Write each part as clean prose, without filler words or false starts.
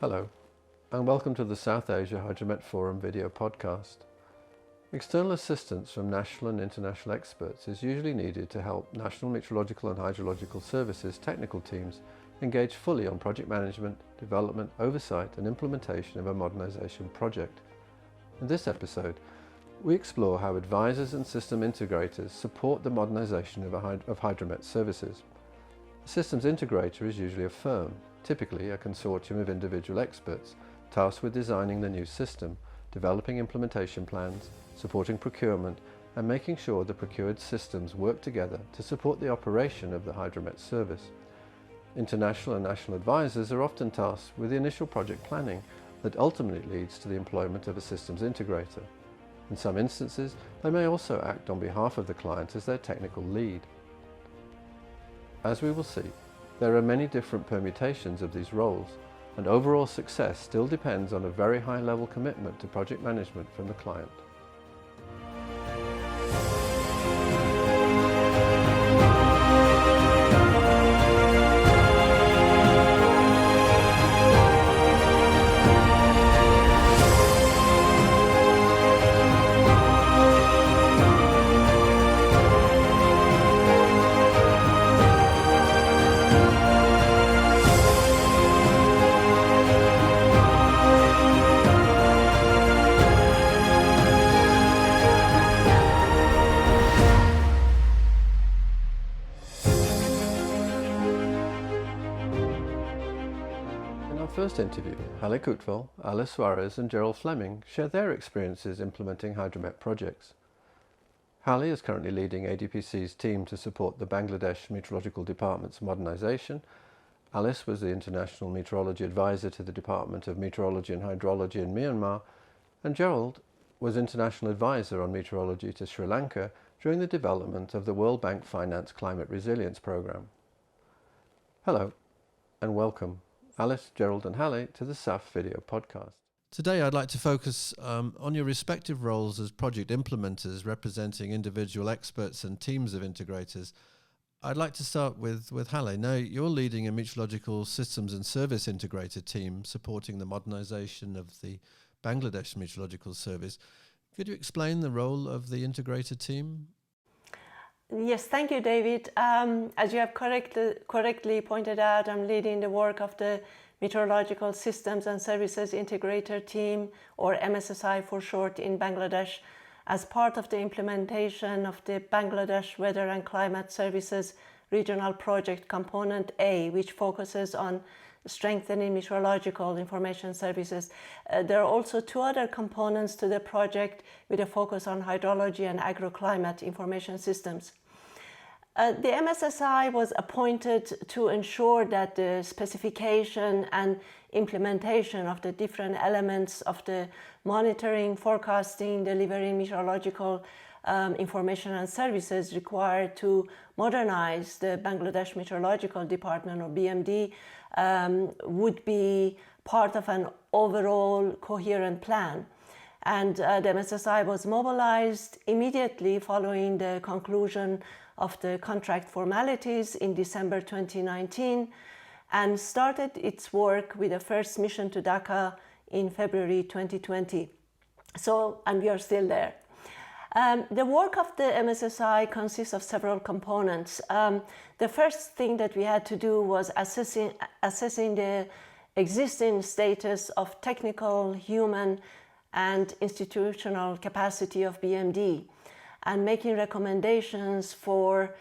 Hello, and welcome to the South Asia Hydromet Forum video podcast. External assistance from national and international experts is usually needed to help National Meteorological and Hydrological Services technical teams engage fully on project management, development, oversight and implementation of a modernisation project. In this episode, we explore how advisors and system integrators support the modernisation of Hydromet services. A systems integrator is usually a firm, typically a consortium of individual experts, tasked with designing the new system, developing implementation plans, supporting procurement, and making sure the procured systems work together to support the operation of the Hydromet service. International and national advisors are often tasked with the initial project planning that ultimately leads to the employment of a systems integrator. In some instances, they may also act on behalf of the client as their technical lead. As we will see, there are many different permutations of these roles, and overall success still depends on a very high level commitment to project management from the client. First interview, Haleh Kootval, Soares and Gerald Fleming share their experiences implementing Hydromet projects. Haleh is currently leading ADPC's team to support the Bangladesh Meteorological Department's modernisation. Alice was the International Meteorology Advisor to the Department of Meteorology and Hydrology in Myanmar, and Gerald was International Advisor on Meteorology to Sri Lanka during the development of the World Bank Finance Climate Resilience Programme. Hello and welcome, Alice, Gerald and Haleh, to the SAF video podcast. Today I'd like to focus on your respective roles as project implementers representing individual experts and teams of integrators. I'd like to start with Haleh. Now, you're leading a meteorological systems and service integrator team supporting the modernisation of the Bangladesh Meteorological Service. Could you explain the role of the integrator team? Yes, thank you, David. As you have correctly pointed out, I'm leading the work of the Meteorological Systems and Services Integrator Team, or MSSI for short, in Bangladesh, as part of the implementation of the Bangladesh Weather and Climate Services Regional Project Component A, which focuses on strengthening meteorological information services. There are also two other components to the project with a focus on hydrology and agroclimate information systems. The MSSI was appointed to ensure that the specification and implementation of the different elements of the monitoring, forecasting, delivering meteorological information and services required to modernize the Bangladesh Meteorological Department, or BMD, would be part of an overall coherent plan. And the MSSI was mobilized immediately following the conclusion of the contract formalities in December 2019 and started its work with the first mission to Dhaka in February 2020. And we are still there. The work of the MSSI consists of several components. The first thing that we had to do was assessing the existing status of technical, human, and institutional capacity of BMD and making recommendations for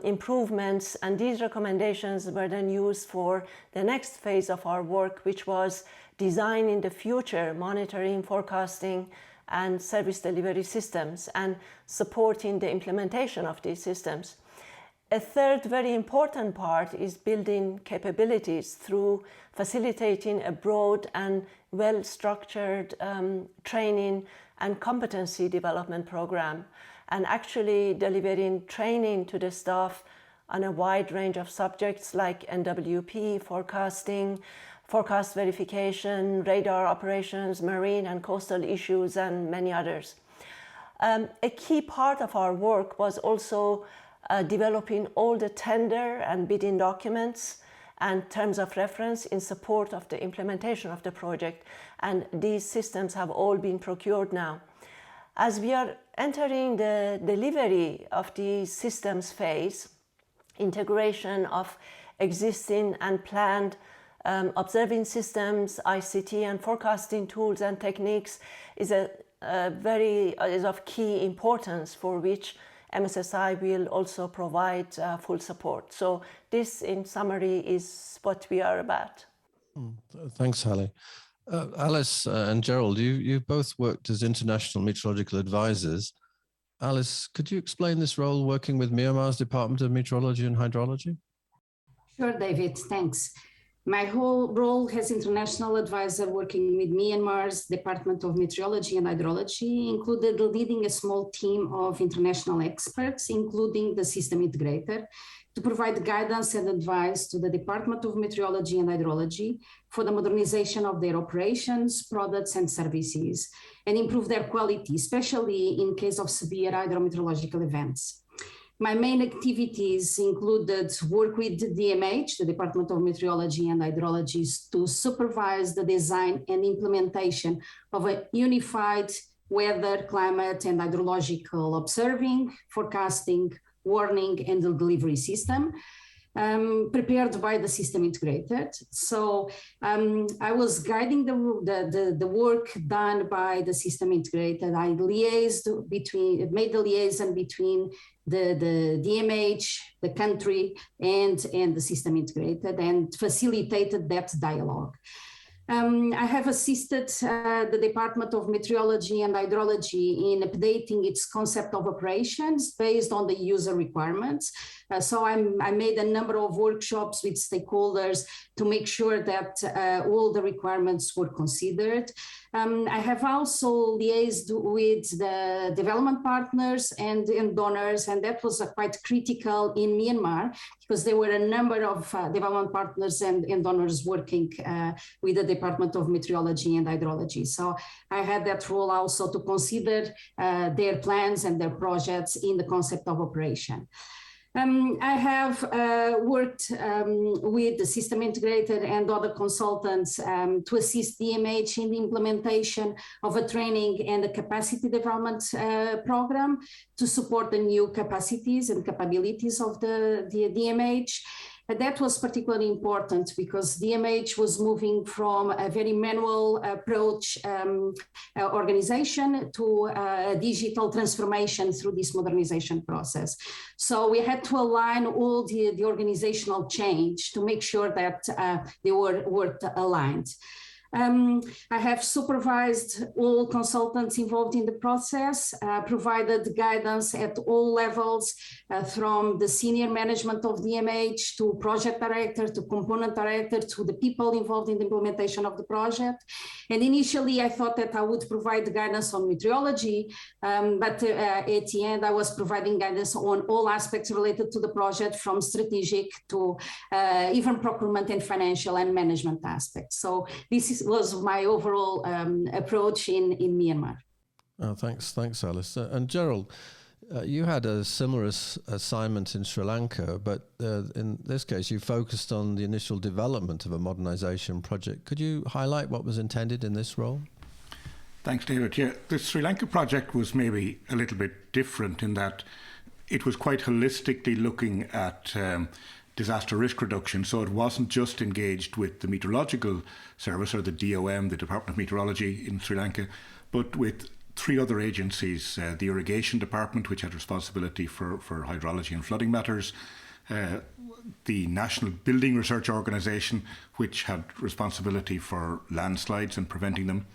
improvements, and these recommendations were then used for the next phase of our work, which was designing the future monitoring, forecasting, and service delivery systems and supporting the implementation of these systems. A third very important part is building capabilities through facilitating a broad and well-structured training and competency development program, and actually delivering training to the staff on a wide range of subjects like NWP, forecasting, forecast verification, radar operations, marine and coastal issues, and many others. A key part of our work was also developing all the tender and bidding documents and terms of reference in support of the implementation of the project. And these systems have all been procured now. As we are entering the delivery of the systems phase, integration of existing and planned observing systems, ICT and forecasting tools and techniques is of key importance, for which MSSI will also provide full support. So this, in summary, is what we are about. Thanks, Haleh. Alice and Gerald, you both worked as international meteorological advisors. Alice, could you explain this role working with Myanmar's Department of Meteorology and Hydrology? Sure, David, thanks. My whole role as international advisor working with Myanmar's Department of Meteorology and Hydrology included leading a small team of international experts, including the system integrator, to provide guidance and advice to the Department of Meteorology and Hydrology for the modernization of their operations, products and services, and improve their quality, especially in case of severe hydrometeorological events. My main activities included work with DMH, the Department of Meteorology and Hydrology, to supervise the design and implementation of a unified weather, climate, and hydrological observing, forecasting, warning, and delivery system, prepared by the system integrator. So I was guiding the work done by the system integrator. I made the liaison between the DMH, the country, and the system integrator, and facilitated that dialogue. I have assisted the Department of Meteorology and Hydrology in updating its concept of operations based on the user requirements. So I made a number of workshops with stakeholders to make sure that all the requirements were considered. I have also liaised with the development partners and donors, and that was quite critical in Myanmar because there were a number of development partners and donors working with the Department of Meteorology and Hydrology. So I had that role also to consider their plans and their projects in the concept of operation. I have worked with the system integrator and other consultants to assist DMH in the implementation of a training and a capacity development program to support the new capacities and capabilities of the DMH. And that was particularly important because DMH was moving from a very manual approach organization to a digital transformation through this modernization process. So we had to align all the organizational change to make sure that they were aligned. I have supervised all consultants involved in the process, provided guidance at all levels, from the senior management of DMH to project director to component director to the people involved in the implementation of the project. And initially I thought that I would provide guidance on meteorology, but at the end I was providing guidance on all aspects related to the project, from strategic to even procurement and financial and management aspects. So was my overall approach in Myanmar. Oh, thanks, Alice. And Gerald, you had a similar assignment in Sri Lanka, but in this case, you focused on the initial development of a modernization project. Could you highlight what was intended in this role? Thanks, David. Yeah, the Sri Lanka project was maybe a little bit different in that it was quite holistically looking at disaster risk reduction. So it wasn't just engaged with the meteorological service or the DOM, the Department of Meteorology in Sri Lanka, but with three other agencies, the Irrigation Department, which had responsibility for hydrology and flooding matters, the National Building Research Organisation, which had responsibility for landslides and preventing them,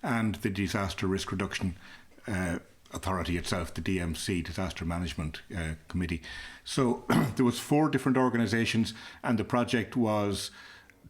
and the Disaster Risk Reduction Authority itself, the DMC, Disaster Management Committee. So there was 4 different organisations, and the project was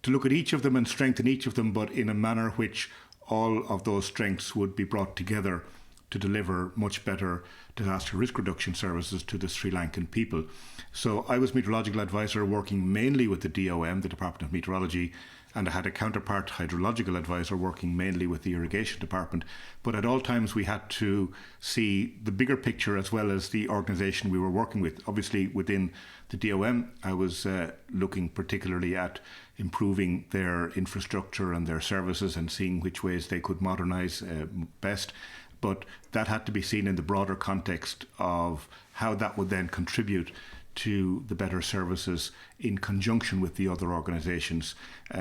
to look at each of them and strengthen each of them, but in a manner which all of those strengths would be brought together to deliver much better disaster risk reduction services to the Sri Lankan people. So I was meteorological advisor working mainly with the DOM, the Department of Meteorology, and I had a counterpart hydrological advisor working mainly with the irrigation department. But at all times we had to see the bigger picture as well as the organisation we were working with. Obviously within the DOM I was looking particularly at improving their infrastructure and their services and seeing which ways they could modernise best. But that had to be seen in the broader context of how that would then contribute to the better services in conjunction with the other organisations.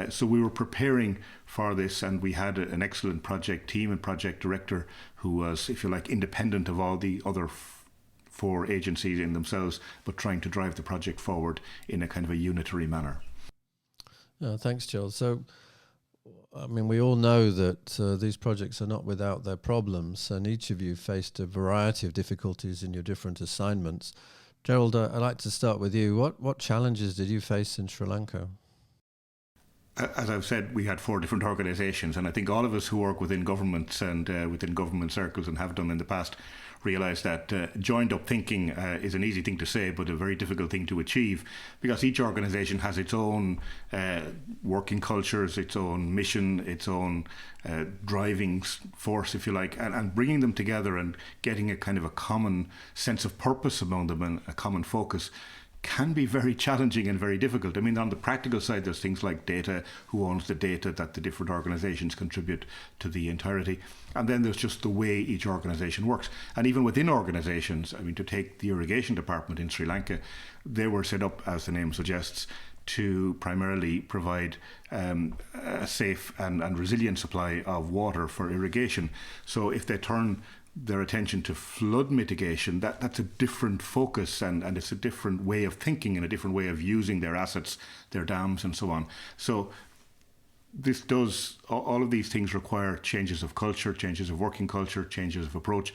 So we were preparing for this, and we had an excellent project team and project director who was, if you like, independent of all the other four agencies in themselves, but trying to drive the project forward in a kind of a unitary manner. Thanks, Gerald. So, I mean, we all know that these projects are not without their problems, and each of you faced a variety of difficulties in your different assignments. Gerald, I'd like to start with you. What challenges did you face in Sri Lanka? As I've said, we had four different organisations, and I think all of us who work within governments and within government circles and have done in the past realise that joined up thinking is an easy thing to say but a very difficult thing to achieve, because each organisation has its own working cultures, its own mission, its own driving force, if you like, and bringing them together and getting a kind of a common sense of purpose among them and a common focus can be very challenging and very difficult. I mean, on the practical side, there's things like data, who owns the data that the different organisations contribute to the entirety. And then there's just the way each organisation works. And even within organisations, I mean, to take the irrigation department in Sri Lanka, they were set up, as the name suggests, to primarily provide a safe and resilient supply of water for irrigation. So if they turn their attention to flood mitigation, that's a different focus, and it's a different way of thinking and a different way of using their assets, their dams and so on. So this does, all of these things require changes of culture, changes of working culture, changes of approach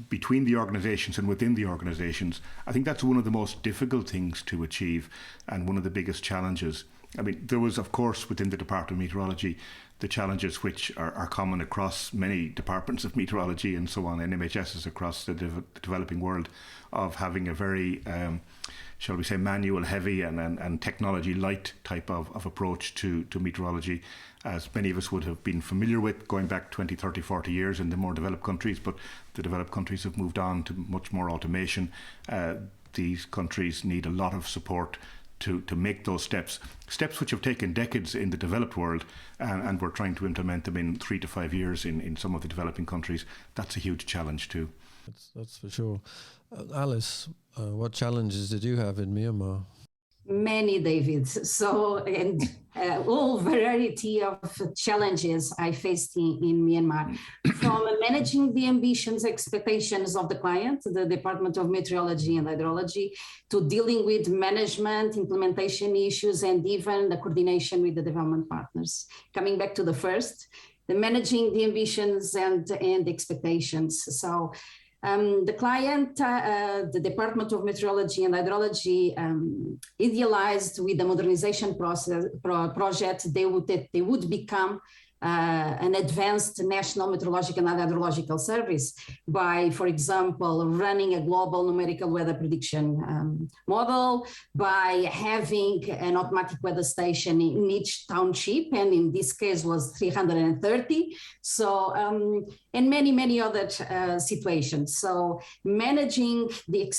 between the organisations and within the organisations. I think that's one of the most difficult things to achieve and one of the biggest challenges. I mean, there was, of course, within the Department of Meteorology, the challenges which are common across many departments of meteorology and so on, NMHSs across the developing world, of having a very, shall we say, manual heavy and technology light type of approach to meteorology, as many of us would have been familiar with going back 20, 30, 40 years in the more developed countries. But the developed countries have moved on to much more automation. These countries need a lot of support to make those steps which have taken decades in the developed world, and we're trying to implement them in 3 to 5 years in some of the developing countries. That's a huge challenge too. That's for sure. Alice, what challenges did you have in Myanmar? Many, David. So, and all variety of challenges I faced in Myanmar, from managing the ambitions, expectations of the client, the Department of Meteorology and Hydrology, to dealing with management, implementation issues, and even the coordination with the development partners. Coming back to the first, the managing the ambitions and expectations. So, the client, the Department of Meteorology and Hydrology, idealized with the modernization project, they would become an advanced national meteorological and hydrological service by, for example, running a global numerical weather prediction model, by having an automatic weather station in each township, and in this case was 330. So, and many other situations. So managing the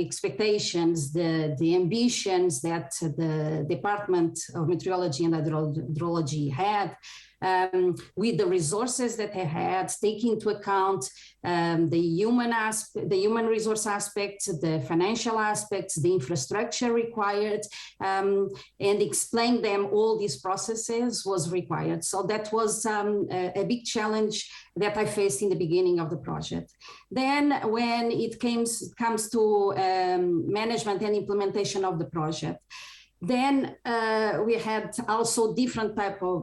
expectations, the ambitions that the Department of Meteorology and Hydrology had, with the resources that they had, taking into account the human resource aspects, the financial aspects, the infrastructure required, and explain them all these processes was required. So that was a big challenge that I faced in the beginning of the project. Then when it comes to management and implementation of the project, then we had also different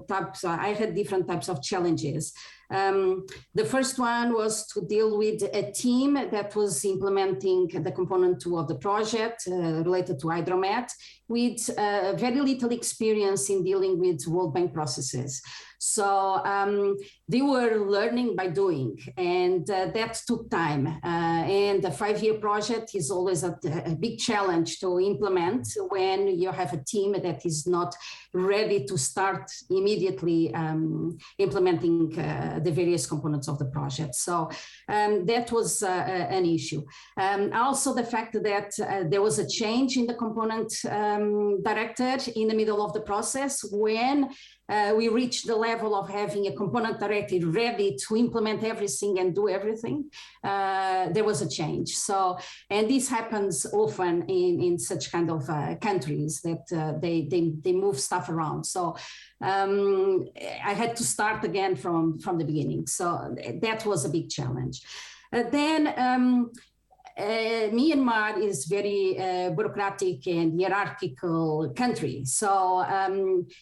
types. I had different types of challenges. The first one was to deal with a team that was implementing the component 2 of the project related to Hydromet, with very little experience in dealing with World Bank processes. So they were learning by doing, and that took time. And a 5-year project is always a big challenge to implement when you have a team that is not ready to start immediately implementing the various components of the project. So that was an issue. Also the fact that there was a change in the component director in the middle of the process when we reached the level of having a component director ready to implement everything and do everything. There was a change. So, and this happens often in such kind of countries that they move stuff around. So I had to start again from the beginning. So that was a big challenge. Then Myanmar is very bureaucratic and hierarchical country. So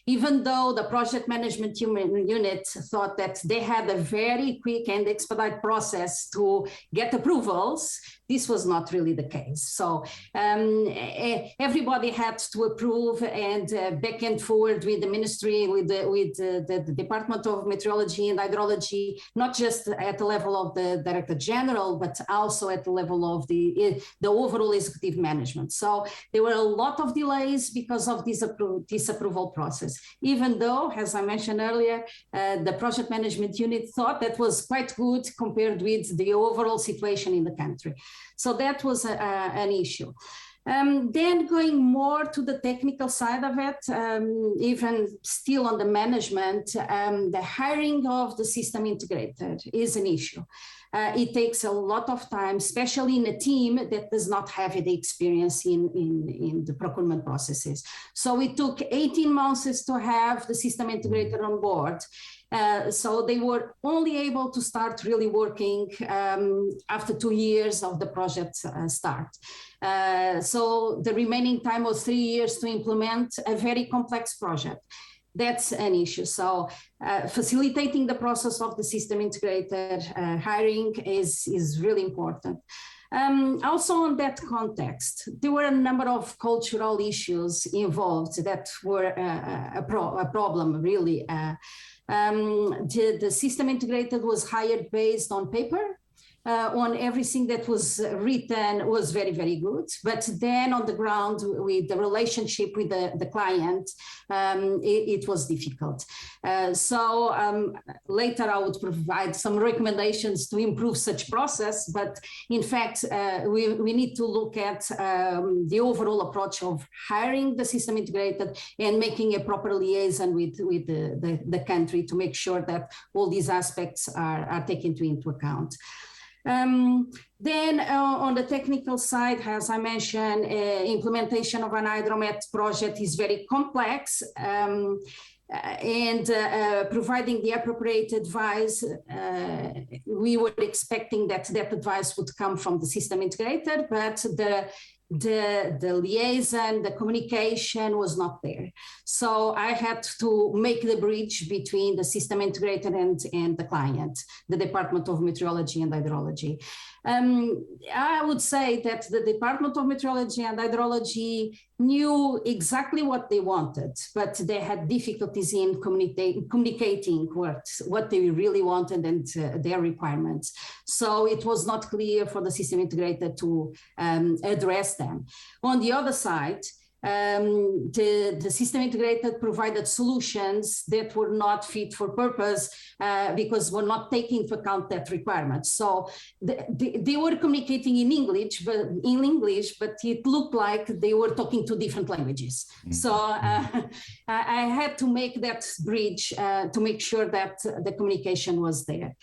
even though the project management unit thought that they had a very quick and expedite process to get approvals, this was not really the case. So everybody had to approve, and back and forward with the ministry, with the Department of Meteorology and Hydrology, not just at the level of the Director General, but also at the level of the overall executive management. So there were a lot of delays because of this approval process, even though, as I mentioned earlier, the project management unit thought that was quite good compared with the overall situation in the country. So that was an issue. Then going more to the technical side of it, even still on the management, the hiring of the system integrator is an issue. It takes a lot of time, especially in a team that does not have the experience in the procurement processes. So it took 18 months to have the system integrator on board. So they were only able to start really working after 2 years of the project start. So the remaining time was 3 years to implement a very complex project. That's an issue. So facilitating the process of the system integrator hiring is really important. Also on that context, there were a number of cultural issues involved that were a problem, really. The system integrator was hired based on paper. On everything that was written was very, very good. But then on the ground with the relationship with the client, it was difficult. So later I would provide some recommendations to improve such process. But in fact, we need to look at the overall approach of hiring the system integrator and making a proper liaison with the country to make sure that all these aspects are taken into account. Then on the technical side, as I mentioned, implementation of an Hydromet project is very complex, and providing the appropriate advice, we were expecting that advice would come from the system integrator, but the liaison, the communication was not there. So I had to make the bridge between the system integrator and the client, the Department of Meteorology and Hydrology. I would say that the Department of Meteorology and Hydrology knew exactly what they wanted, but they had difficulties in communicating what they really wanted and their requirements. So it was not clear for the system integrator to address them. On the other side, the system integrator provided solutions that were not fit for purpose because were not taking into account that requirement. So they were communicating in English, but it looked like they were talking two different languages. Mm-hmm. So I had to make that bridge to make sure that the communication was there.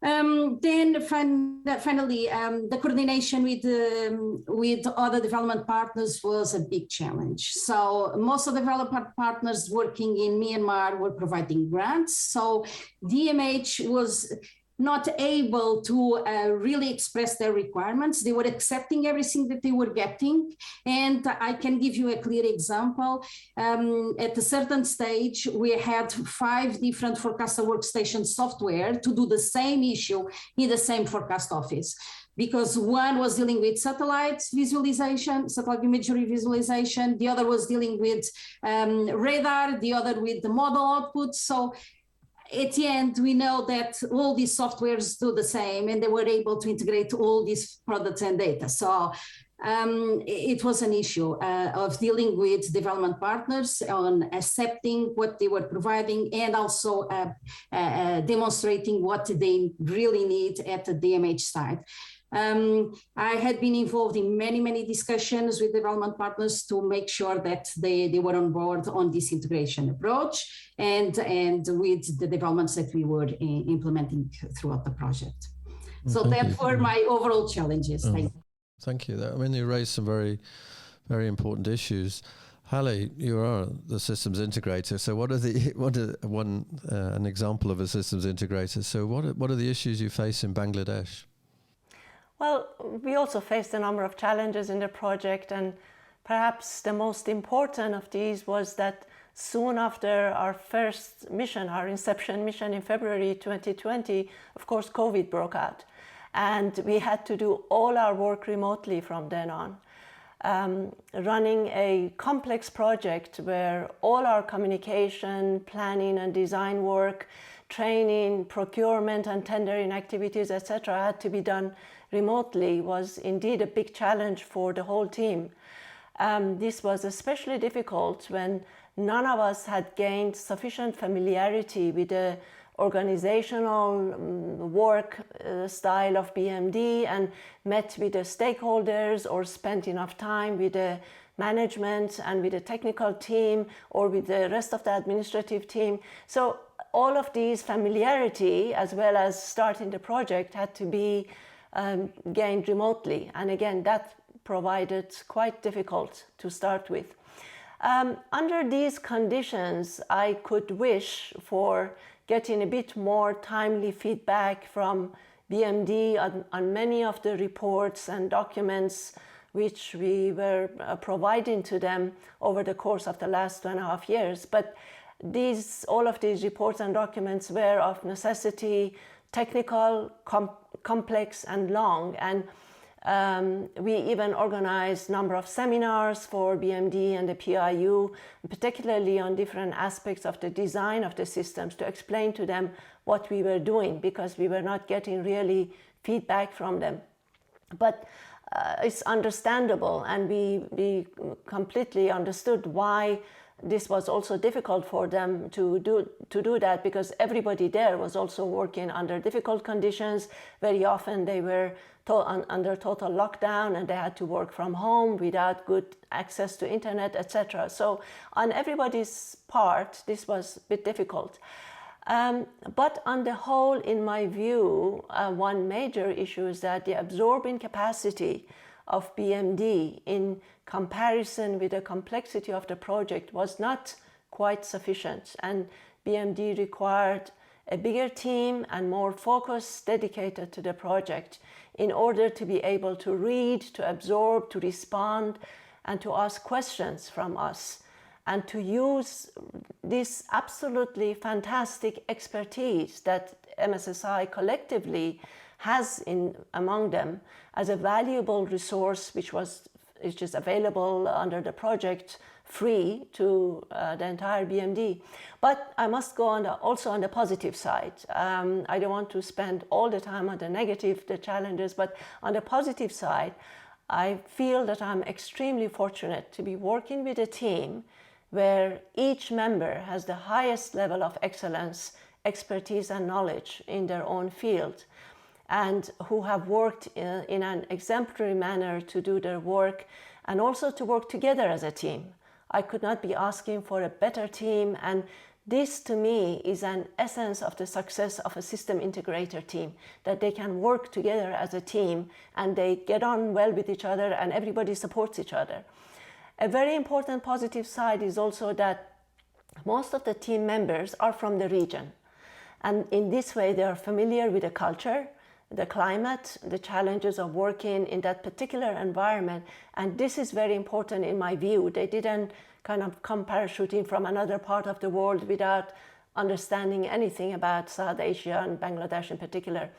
Then finally, the coordination with other development partners was a big challenge. So most of the development partners working in Myanmar were providing grants. So DMH was not able to really express their requirements. They were accepting everything that they were getting. And I can give you a clear example. At a certain stage, we had 5 different forecaster workstation software to do the same issue in the same forecast office, because one was dealing with satellite visualization, satellite imagery visualization, the other was dealing with radar, the other with the model output. So at the end, we know that all these softwares do the same, and they were able to integrate all these products and data. So it was an issue of dealing with development partners on accepting what they were providing, and also demonstrating what they really need at the DMH side. I had been involved in many discussions with development partners to make sure that they were on board on this integration approach and with the developments that we were implementing throughout the project. So that were my overall challenges. Thank you. I mean, you raised some very important issues. Haleh, you are the systems integrator. So an example of a systems integrator. So what are the issues you face in Bangladesh? Well, we also faced a number of challenges in the project, and perhaps the most important of these was that soon after our first mission, our inception mission in February 2020, of course, COVID broke out. And we had to do all our work remotely from then on. Running a complex project where all our communication, planning and design work, training, procurement and tendering activities, etc., had to be done remotely was indeed a big challenge for the whole team. This was especially difficult when none of us had gained sufficient familiarity with the organizational work style of BMD and met with the stakeholders or spent enough time with the management and with the technical team or with the rest of the administrative team. So all of these familiarity as well as starting the project had to be gained remotely, and again that provided quite difficult to start with. Under these conditions, I could wish for getting a bit more timely feedback from BMD on many of the reports and documents which we were providing to them over the course of the last 2.5 years. But all of these reports and documents were of necessity technical, complex and long, and we even organized a number of seminars for BMD and the PIU, particularly on different aspects of the design of the systems, to explain to them what we were doing, because we were not getting really feedback from them. But it's understandable, and we completely understood why this was also difficult for them to do that, because everybody there was also working under difficult conditions. Very often they were under total lockdown and they had to work from home without good access to internet, etc. So on everybody's part, this was a bit difficult. But on the whole, in my view, one major issue is that the absorbing capacity of BMD in comparison with the complexity of the project was not quite sufficient, and BMD required a bigger team and more focus dedicated to the project in order to be able to read, to absorb, to respond, and to ask questions from us, and to use this absolutely fantastic expertise that MSSI collectively has among them as a valuable resource which is available under the project free to the entire BMD. But I must go also on the positive side. I don't want to spend all the time on the negative, the challenges, but on the positive side, I feel that I'm extremely fortunate to be working with a team where each member has the highest level of excellence, expertise and knowledge in their own field, and who have worked in an exemplary manner to do their work and also to work together as a team. I could not be asking for a better team, and this to me is an essence of the success of a system integrator team, that they can work together as a team and they get on well with each other and everybody supports each other. A very important positive side is also that most of the team members are from the region. And in this way, they are familiar with the culture, the climate, the challenges of working in that particular environment. And this is very important in my view. They didn't kind of come parachuting from another part of the world without understanding anything about South Asia and Bangladesh in particular.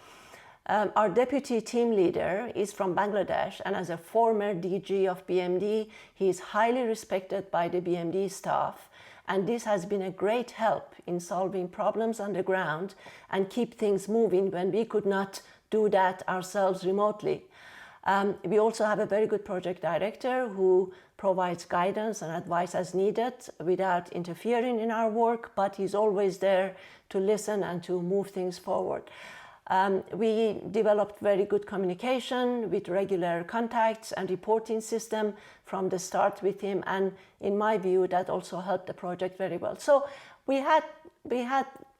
Our deputy team leader is from Bangladesh, and as a former DG of BMD, he is highly respected by the BMD staff. And this has been a great help in solving problems on the ground and keep things moving when we could not do that ourselves remotely. We also have a very good project director who provides guidance and advice as needed without interfering in our work, but he's always there to listen and to move things forward. We developed very good communication with regular contacts and reporting system from the start with him, and in my view that also helped the project very well. So we had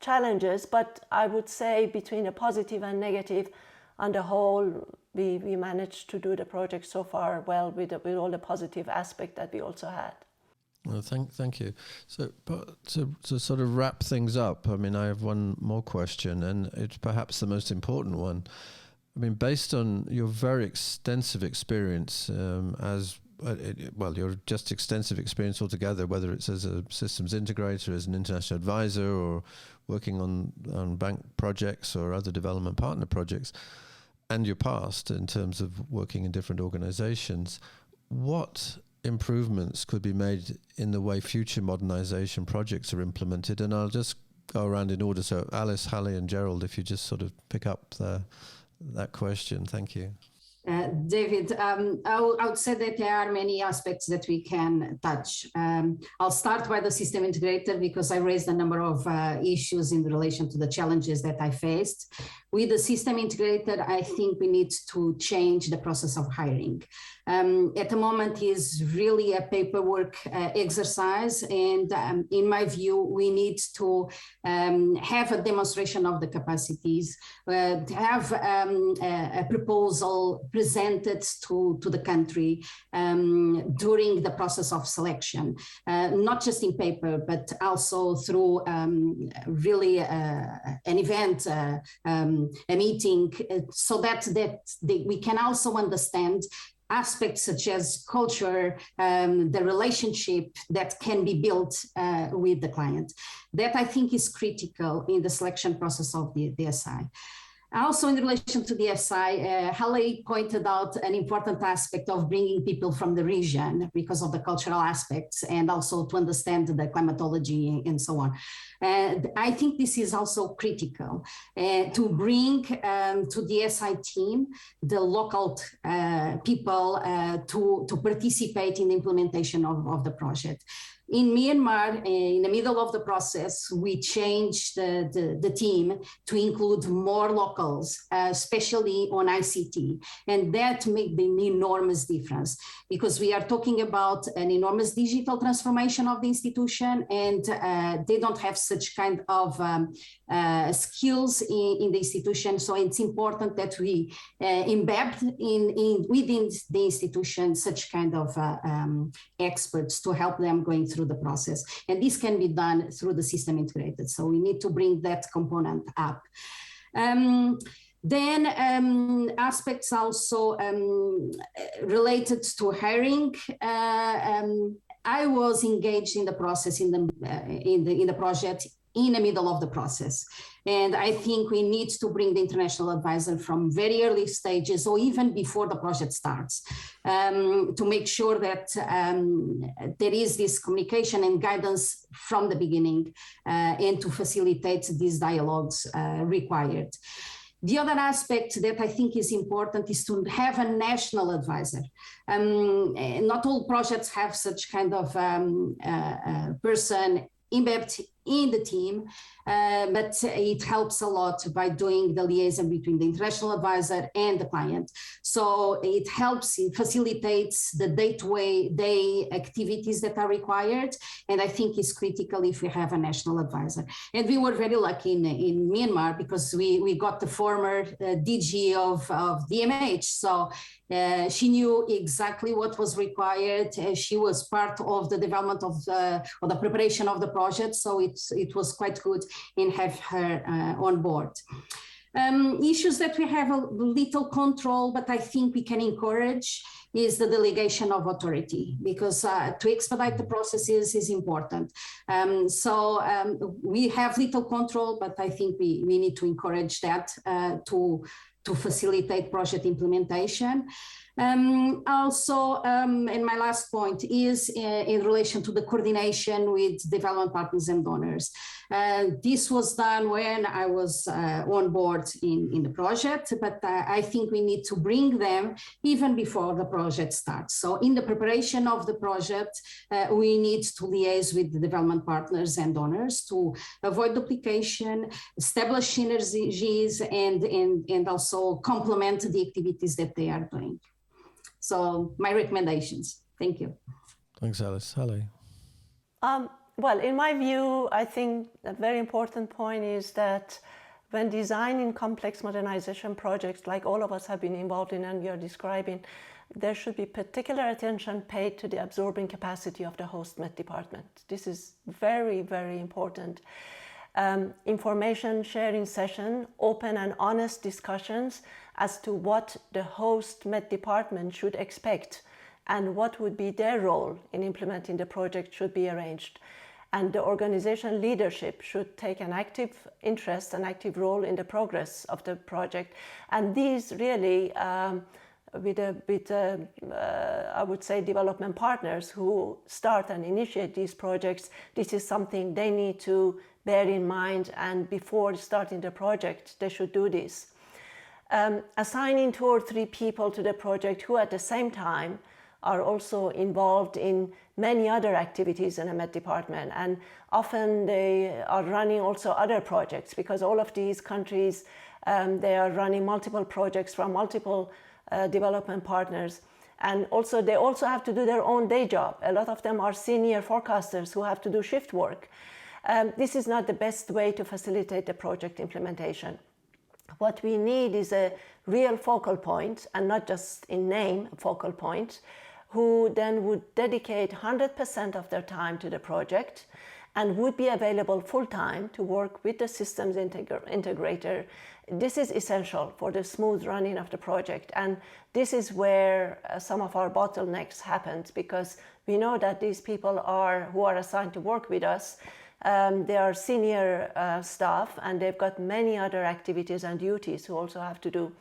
challenges, but I would say between a positive and negative, on the whole we managed to do the project so far well with all the positive aspect that we also had. Well, thank you. So to sort of wrap things up, I mean, I have one more question, and it's perhaps the most important one. I mean, based on your very extensive experience your just extensive experience altogether, whether it's as a systems integrator, as an international advisor, or working on bank projects or other development partner projects, and your past in terms of working in different organizations, what improvements could be made in the way future modernization projects are implemented? And I'll just go around in order. So Alice, Haleh and Gerald, if you just sort of pick up that question. Thank you. David, I would say that there are many aspects that we can touch. I'll start by the system integrator because I raised a number of issues in relation to the challenges that I faced. With the system integrator, I think we need to change the process of hiring. At the moment is really a paperwork exercise, and in my view, we need to have a demonstration of the capacities, have a proposal presented to the country during the process of selection, not just in paper, but also through really an event, a meeting, so that we can also understand aspects such as culture, the relationship that can be built with the client. That I think is critical in the selection process of the SI. Also, in relation to the SI, Haleh pointed out an important aspect of bringing people from the region because of the cultural aspects and also to understand the climatology and so on. And I think this is also critical to bring to the SI team the local people to participate in the implementation of the project. In Myanmar, in the middle of the process, we changed the team to include more locals, especially on ICT. And that made an enormous difference because we are talking about an enormous digital transformation of the institution, and they don't have such kind of skills in the institution. So it's important that we embed within the institution such kind of experts to help them going through the process. And this can be done through the system integrated. So we need to bring that component up. Then aspects also related to hiring. I was engaged in the process in the project in the middle of the process. And I think we need to bring the international advisor from very early stages or even before the project starts to make sure that there is this communication and guidance from the beginning and to facilitate these dialogues required. The other aspect that I think is important is to have a national advisor. Not all projects have such kind of person embedded in the team, but it helps a lot by doing the liaison between the international advisor and the client. So it helps, it facilitates the day-to-day activities that are required, and I think it's critical if we have a national advisor. And we were very lucky in Myanmar because we got the former DG of DMH, so she knew exactly what was required. She was part of the development of the preparation of the project, so it it was quite good in have her on board. Issues that we have a little control, but I think we can encourage, is the delegation of authority, because to expedite the processes is important. We have little control, but I think we need to encourage that to facilitate project implementation. And my last point is in relation to the coordination with development partners and donors. This was done when I was on board in the project, but I think we need to bring them even before the project starts. So in the preparation of the project, we need to liaise with the development partners and donors to avoid duplication, establish synergies, and also complement the activities that they are doing. So my recommendations. Thank you. Thanks, Alice. Haleh. Well, in my view, I think a very important point is that when designing complex modernization projects, like all of us have been involved in and we are describing, there should be particular attention paid to the absorbing capacity of the host Met department. This is very, very important. Information sharing session, open and honest discussions as to what the host Met department should expect and what would be their role in implementing the project should be arranged. And the organization leadership should take an active interest, an active role in the progress of the project. And these really, I would say, development partners who start and initiate these projects, this is something they need to bear in mind, and before starting the project, they should do this. Assigning 2 or 3 people to the project who at the same time are also involved in many other activities in a Met department, and often they are running also other projects, because all of these countries, they are running multiple projects from multiple development partners. And also they also have to do their own day job. A lot of them are senior forecasters who have to do shift work. This is not the best way to facilitate the project implementation. What we need is a real focal point, and not just in name focal point, who then would dedicate 100% of their time to the project and would be available full-time to work with the systems integrator. This is essential for the smooth running of the project, and this is where some of our bottlenecks happen, because we know that these people who are assigned to work with us, they are senior staff, and they've got many other activities and duties who also have to do.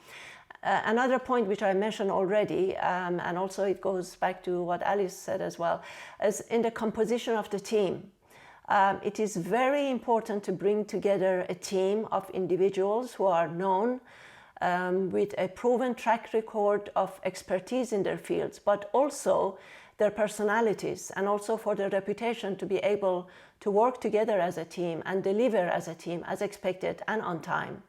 Another point which I mentioned already, and also it goes back to what Alice said as well, is in the composition of the team. It is very important to bring together a team of individuals who are known, with a proven track record of expertise in their fields, but also their personalities, and also for their reputation to be able to work together as a team and deliver as a team as expected and on time.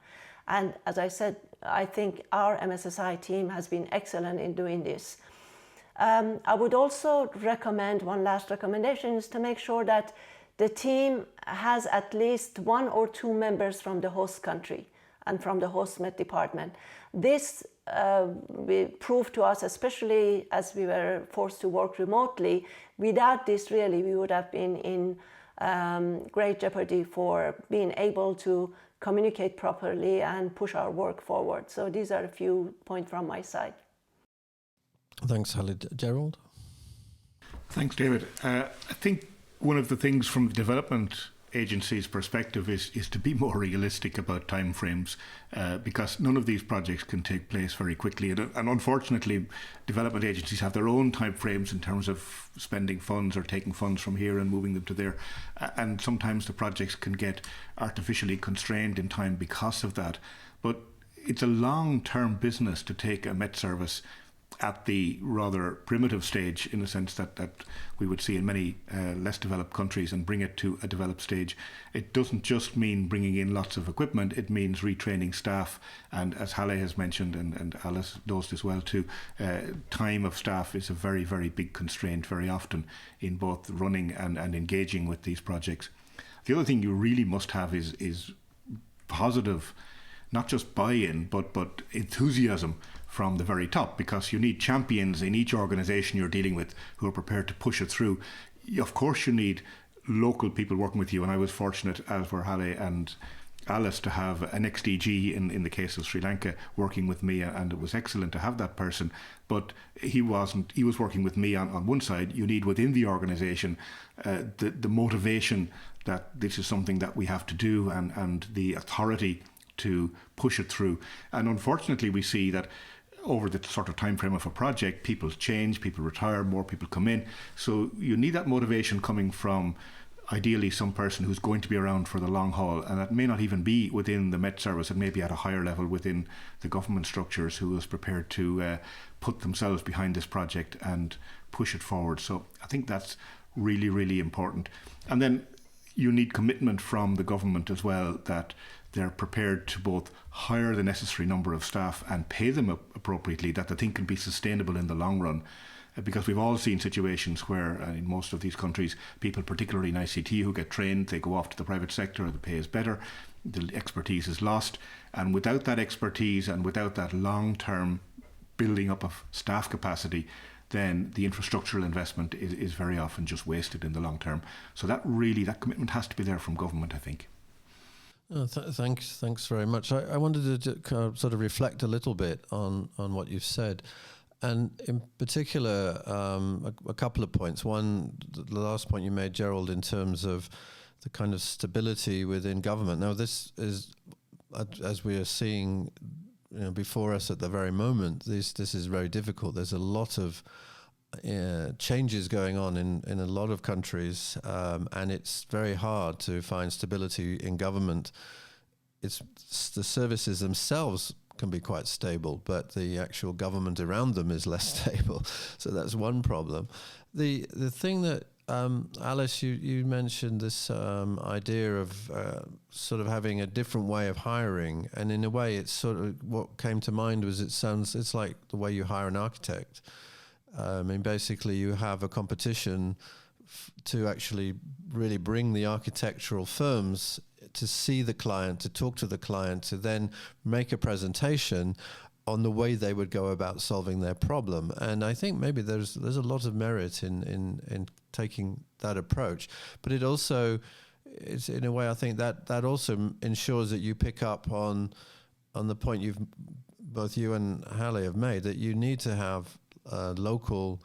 And as I said, I think our MSSI team has been excellent in doing this. I would also recommend, one last recommendation is to make sure that the team has at least 1 or 2 members from the host country and from the host Met department. This we proved to us, especially as we were forced to work remotely. Without this, really, we would have been in great jeopardy for being able to communicate properly and push our work forward. So these are a few points from my side. Thanks, Haleh. Gerald? Thanks, David. I think one of the things from the development agency's perspective is to be more realistic about timeframes, because none of these projects can take place very quickly. And unfortunately, development agencies have their own timeframes in terms of spending funds or taking funds from here and moving them to there. And sometimes the projects can get artificially constrained in time because of that. But it's a long-term business to take a Met service at the rather primitive stage, in the sense that we would see in many less developed countries, and bring it to a developed stage. It doesn't just mean bringing in lots of equipment, it means retraining staff, and as Haleh has mentioned, and Alice knows this well too, time of staff is a very, very big constraint very often in both running and engaging with these projects. The other thing you really must have is positive, not just buy-in, but enthusiasm from the very top, because you need champions in each organisation you're dealing with who are prepared to push it through. Of course you need local people working with you, and I was fortunate, as were Haleh and Alice, to have an ex-DG in the case of Sri Lanka working with me, and it was excellent to have that person. But he was working with me on one side. You need within the organisation the motivation that this is something that we have to do, and the authority to push it through. And unfortunately, we see that over the sort of time frame of a project, people change, people retire, more people come in. So you need that motivation coming from ideally some person who's going to be around for the long haul, and that may not even be within the Met Service, it may be at a higher level within the government structures, who is prepared to put themselves behind this project and push it forward. So I think that's really, really important. And then you need commitment from the government as well, that they're prepared to both hire the necessary number of staff and pay them appropriately, that the thing can be sustainable in the long run. Because we've all seen situations where in most of these countries, people, particularly in ICT, who get trained, they go off to the private sector, the pay is better, the expertise is lost. And without that expertise and without that long-term building up of staff capacity, then the infrastructural investment is very often just wasted in the long term. So that commitment has to be there from government, I think. Thanks very much. I wanted to kind of sort of reflect a little bit on what you've said. And in particular, a couple of points. One, the last point you made, Gerald, in terms of the kind of stability within government. Now, this is, as we are seeing before us at the very moment, this is very difficult. There's a lot of changes going on in a lot of countries, and it's very hard to find stability in government. It's the services themselves can be quite stable, but the actual government around them is less stable. So that's one problem. The thing that Alice, you mentioned this idea of sort of having a different way of hiring, and in a way, it's sort of what came to mind was it's like the way you hire an architect. I mean, basically, you have a competition to actually really bring the architectural firms to see the client, to talk to the client, to then make a presentation on the way they would go about solving their problem. And I think maybe there's a lot of merit in taking that approach. But it also, it's in a way, I think that also ensures that you pick up on the point both you and Haleh have made, that you need to have local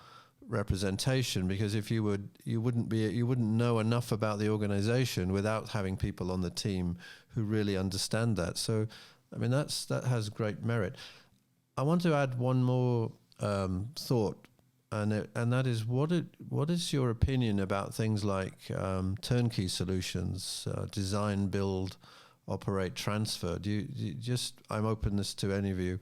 representation, because if you wouldn't know enough about the organization without having people on the team who really understand that. So, I mean, that has great merit. I want to add one more thought, and that is what is your opinion about things like turnkey solutions, design, build, operate, transfer? I'm open this to any of you.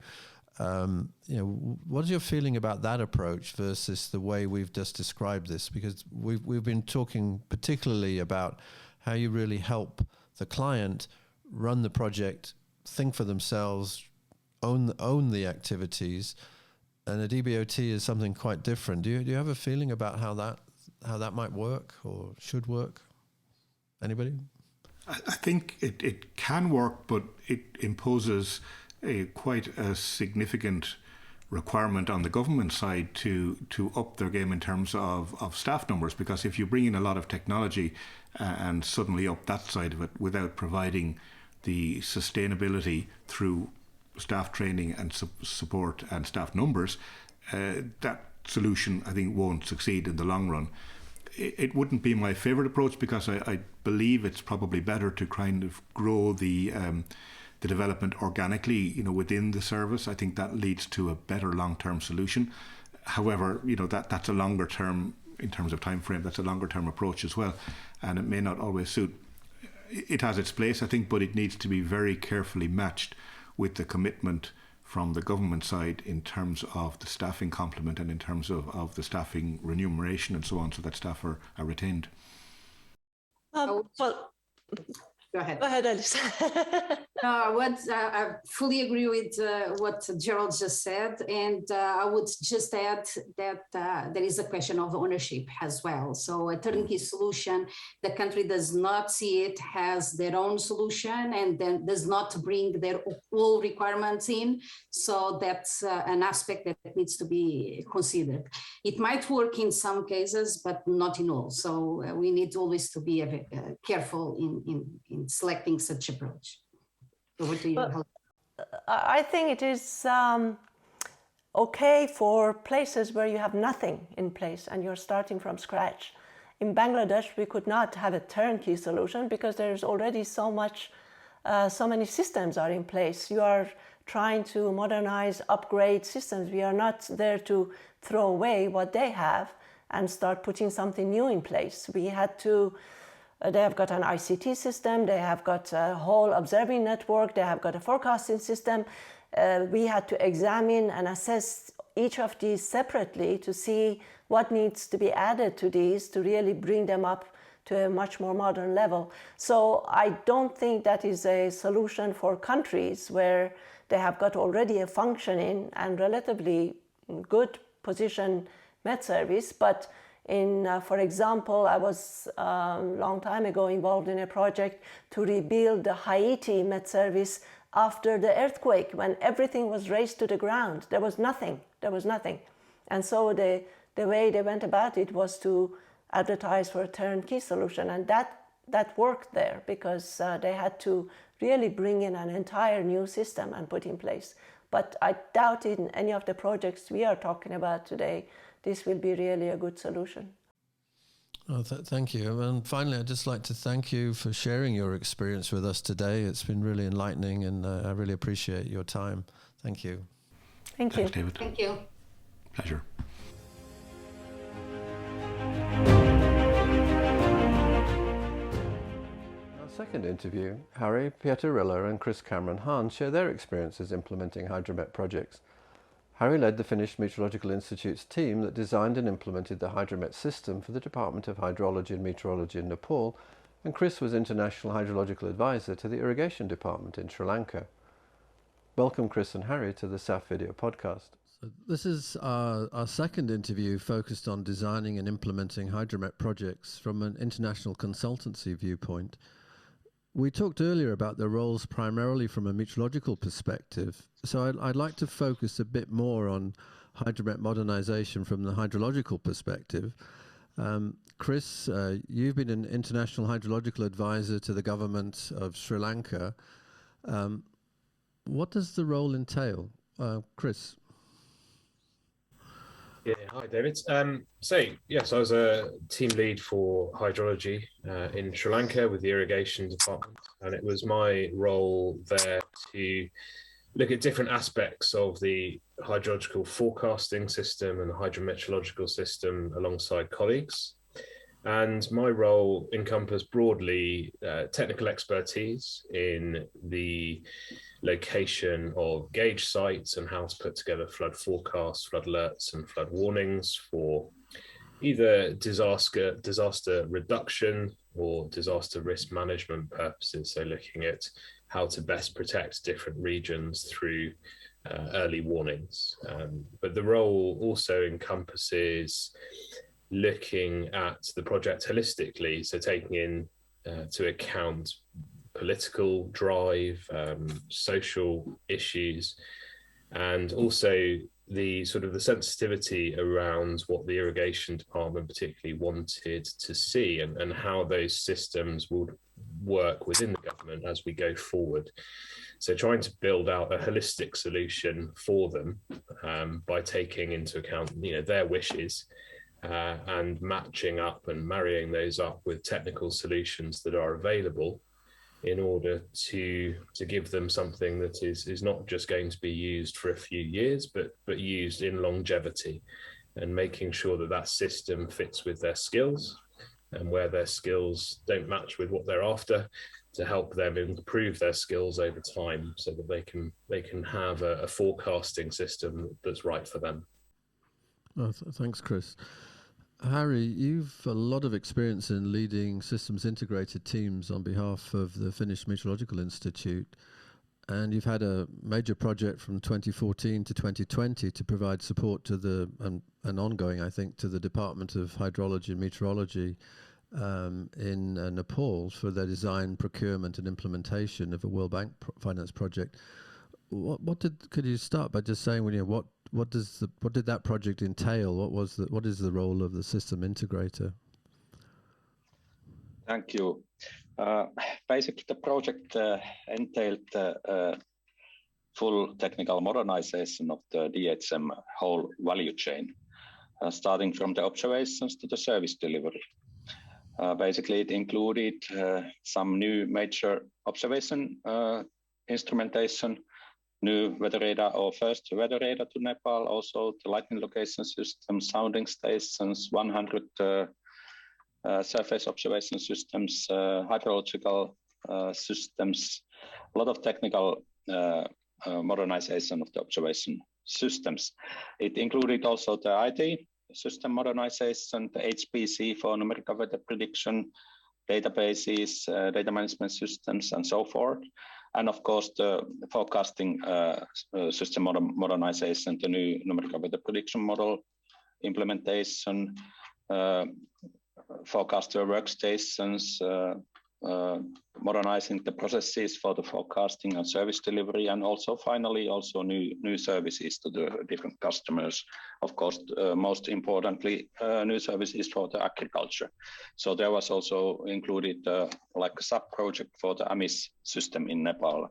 What is your feeling about that approach versus the way we've just described this? Because we've been talking particularly about how you really help the client run the project, think for themselves, own the activities, and a DBOT is something quite different. Do you have a feeling about how that might work or should work? Anybody? I think it can work, but it imposes quite a significant requirement on the government side to up their game in terms of staff numbers, because if you bring in a lot of technology and suddenly up that side of it without providing the sustainability through staff training and support and staff numbers, that solution, I think, won't succeed in the long run. It wouldn't be my favourite approach, because I believe it's probably better to kind of grow the development organically, within the service. I think that leads to a better long-term solution. However, that's a longer term, in terms of time frame, that's a longer term approach as well, and it may not always suit. It has its place, I think, but it needs to be very carefully matched with the commitment from the government side in terms of the staffing complement and in terms of the staffing remuneration and so on, so that staff are retained. Well, Go ahead. Go ahead, Alice. I fully agree with what Gerald just said, and I would just add that there is a question of ownership as well. So a turnkey solution, the country does not see it as their own solution, and then does not bring their all requirements in. So that's an aspect that needs to be considered. It might work in some cases, but not in all. So we need always to be careful in selecting such approach. Over to you, Haleh. I think it is okay for places where you have nothing in place and you're starting from scratch. In Bangladesh, we could not have a turnkey solution because there's already so many systems are in place. You are trying to modernize, upgrade systems. We are not there to throw away what they have and start putting something new in place. We had to. They have got an ICT system, they have got a whole observing network, they have got a forecasting system. We had to examine and assess each of these separately to see what needs to be added to these to really bring them up to a much more modern level. So I don't think that is a solution for countries where they have got already a functioning and relatively good position Met service, but for example, I was a long time ago involved in a project to rebuild the Haiti Met service after the earthquake, when everything was razed to the ground. There was nothing. And so the way they went about it was to advertise for a turnkey solution, and that worked there because they had to really bring in an entire new system and put in place. But I doubt in any of the projects we are talking about today, this will be really a good solution. Oh, thank you. And finally, I'd just like to thank you for sharing your experience with us today. It's been really enlightening, and I really appreciate your time. Thank you. Thank you. Thanks, David. Thank you. Pleasure. Our second interview, Harri, Pietarila and Chris Cameron-Hann share their experiences implementing Hydromet projects. Harri led the Finnish Meteorological Institute's team that designed and implemented the Hydromet system for the Department of Hydrology and Meteorology in Nepal, and Chris was International Hydrological Advisor to the Irrigation Department in Sri Lanka. Welcome, Chris and Harri, to the SAF Video Podcast. So this is our second interview focused on designing and implementing Hydromet projects from an international consultancy viewpoint. We talked earlier about the roles primarily from a meteorological perspective, so I'd like to focus a bit more on Hydromet modernization from the hydrological perspective. Chris, you've been an international hydrological advisor to the government of Sri Lanka. What does the role entail? Chris? Yeah, hi David. Yes, I was a team lead for hydrology in Sri Lanka with the irrigation department, and it was my role there to look at different aspects of the hydrological forecasting system and the hydrometeorological system alongside colleagues. And my role encompassed broadly technical expertise in the location of gauge sites and how to put together flood forecasts, flood alerts, and flood warnings for either disaster reduction or disaster risk management purposes. So looking at how to best protect different regions through early warnings. But the role also encompasses looking at the project holistically, so taking in to account political drive, social issues, and also the sort of the sensitivity around what the irrigation department particularly wanted to see, and how those systems would work within the government as we go forward. So trying to build out a holistic solution for them by taking into account, their wishes, and matching up and marrying those up with technical solutions that are available in order to give them something that is not just going to be used for a few years, but used in longevity, and making sure that that system fits with their skills, and where their skills don't match with what they're after, to help them improve their skills over time so that they can have a forecasting system that's right for them. Oh, thanks, Chris. Harri, you've a lot of experience in leading systems integrated teams on behalf of the Finnish Meteorological Institute. and you've had a major project from 2014 to 2020 to provide support to the, and ongoing, I think, to the Department of Hydrology and Meteorology in Nepal for their design, procurement and implementation of a World Bank finance project. Could you start by just saying, what did that project entail? What is the role of the system integrator? Thank you. Basically, the project entailed full technical modernization of the DHM whole value chain, starting from the observations to the service delivery. Basically, it included some new major observation instrumentation, new weather radar, or first weather radar to Nepal, also the lightning location system, sounding stations, 100 surface observation systems, hydrological systems, a lot of technical modernization of the observation systems. It included also the IT system modernization, the HPC for numerical weather prediction, databases, data management systems, and so forth. And of course, the forecasting system modernization, the new numerical weather prediction model implementation, forecaster workstations, modernizing the processes for the forecasting and service delivery, and also finally also new services to the different customers. Of course, most importantly, new services for the agriculture. So there was also included like a sub-project for the AMIS system in Nepal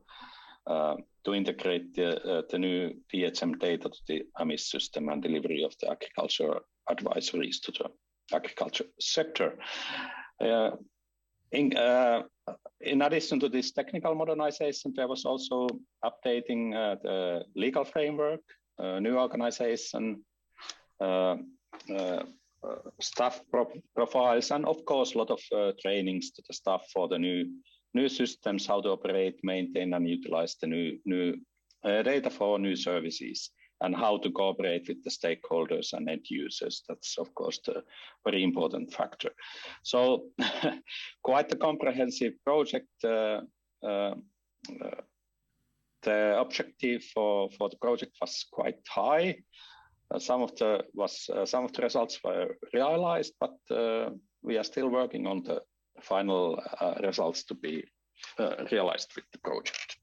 to integrate the new DHM data to the AMIS system and delivery of the agriculture advisories to the agriculture sector. In addition to this technical modernization, there was also updating the legal framework, new organization, staff profiles, and of course a lot of trainings to the staff for the new systems, how to operate, maintain, and utilize the new data for new services, and how to cooperate with the stakeholders and end users. That's, of course, the very important factor. So quite a comprehensive project. The objective for the project was quite high. Some of the results were realized, but we are still working on the final results to be realized with the project.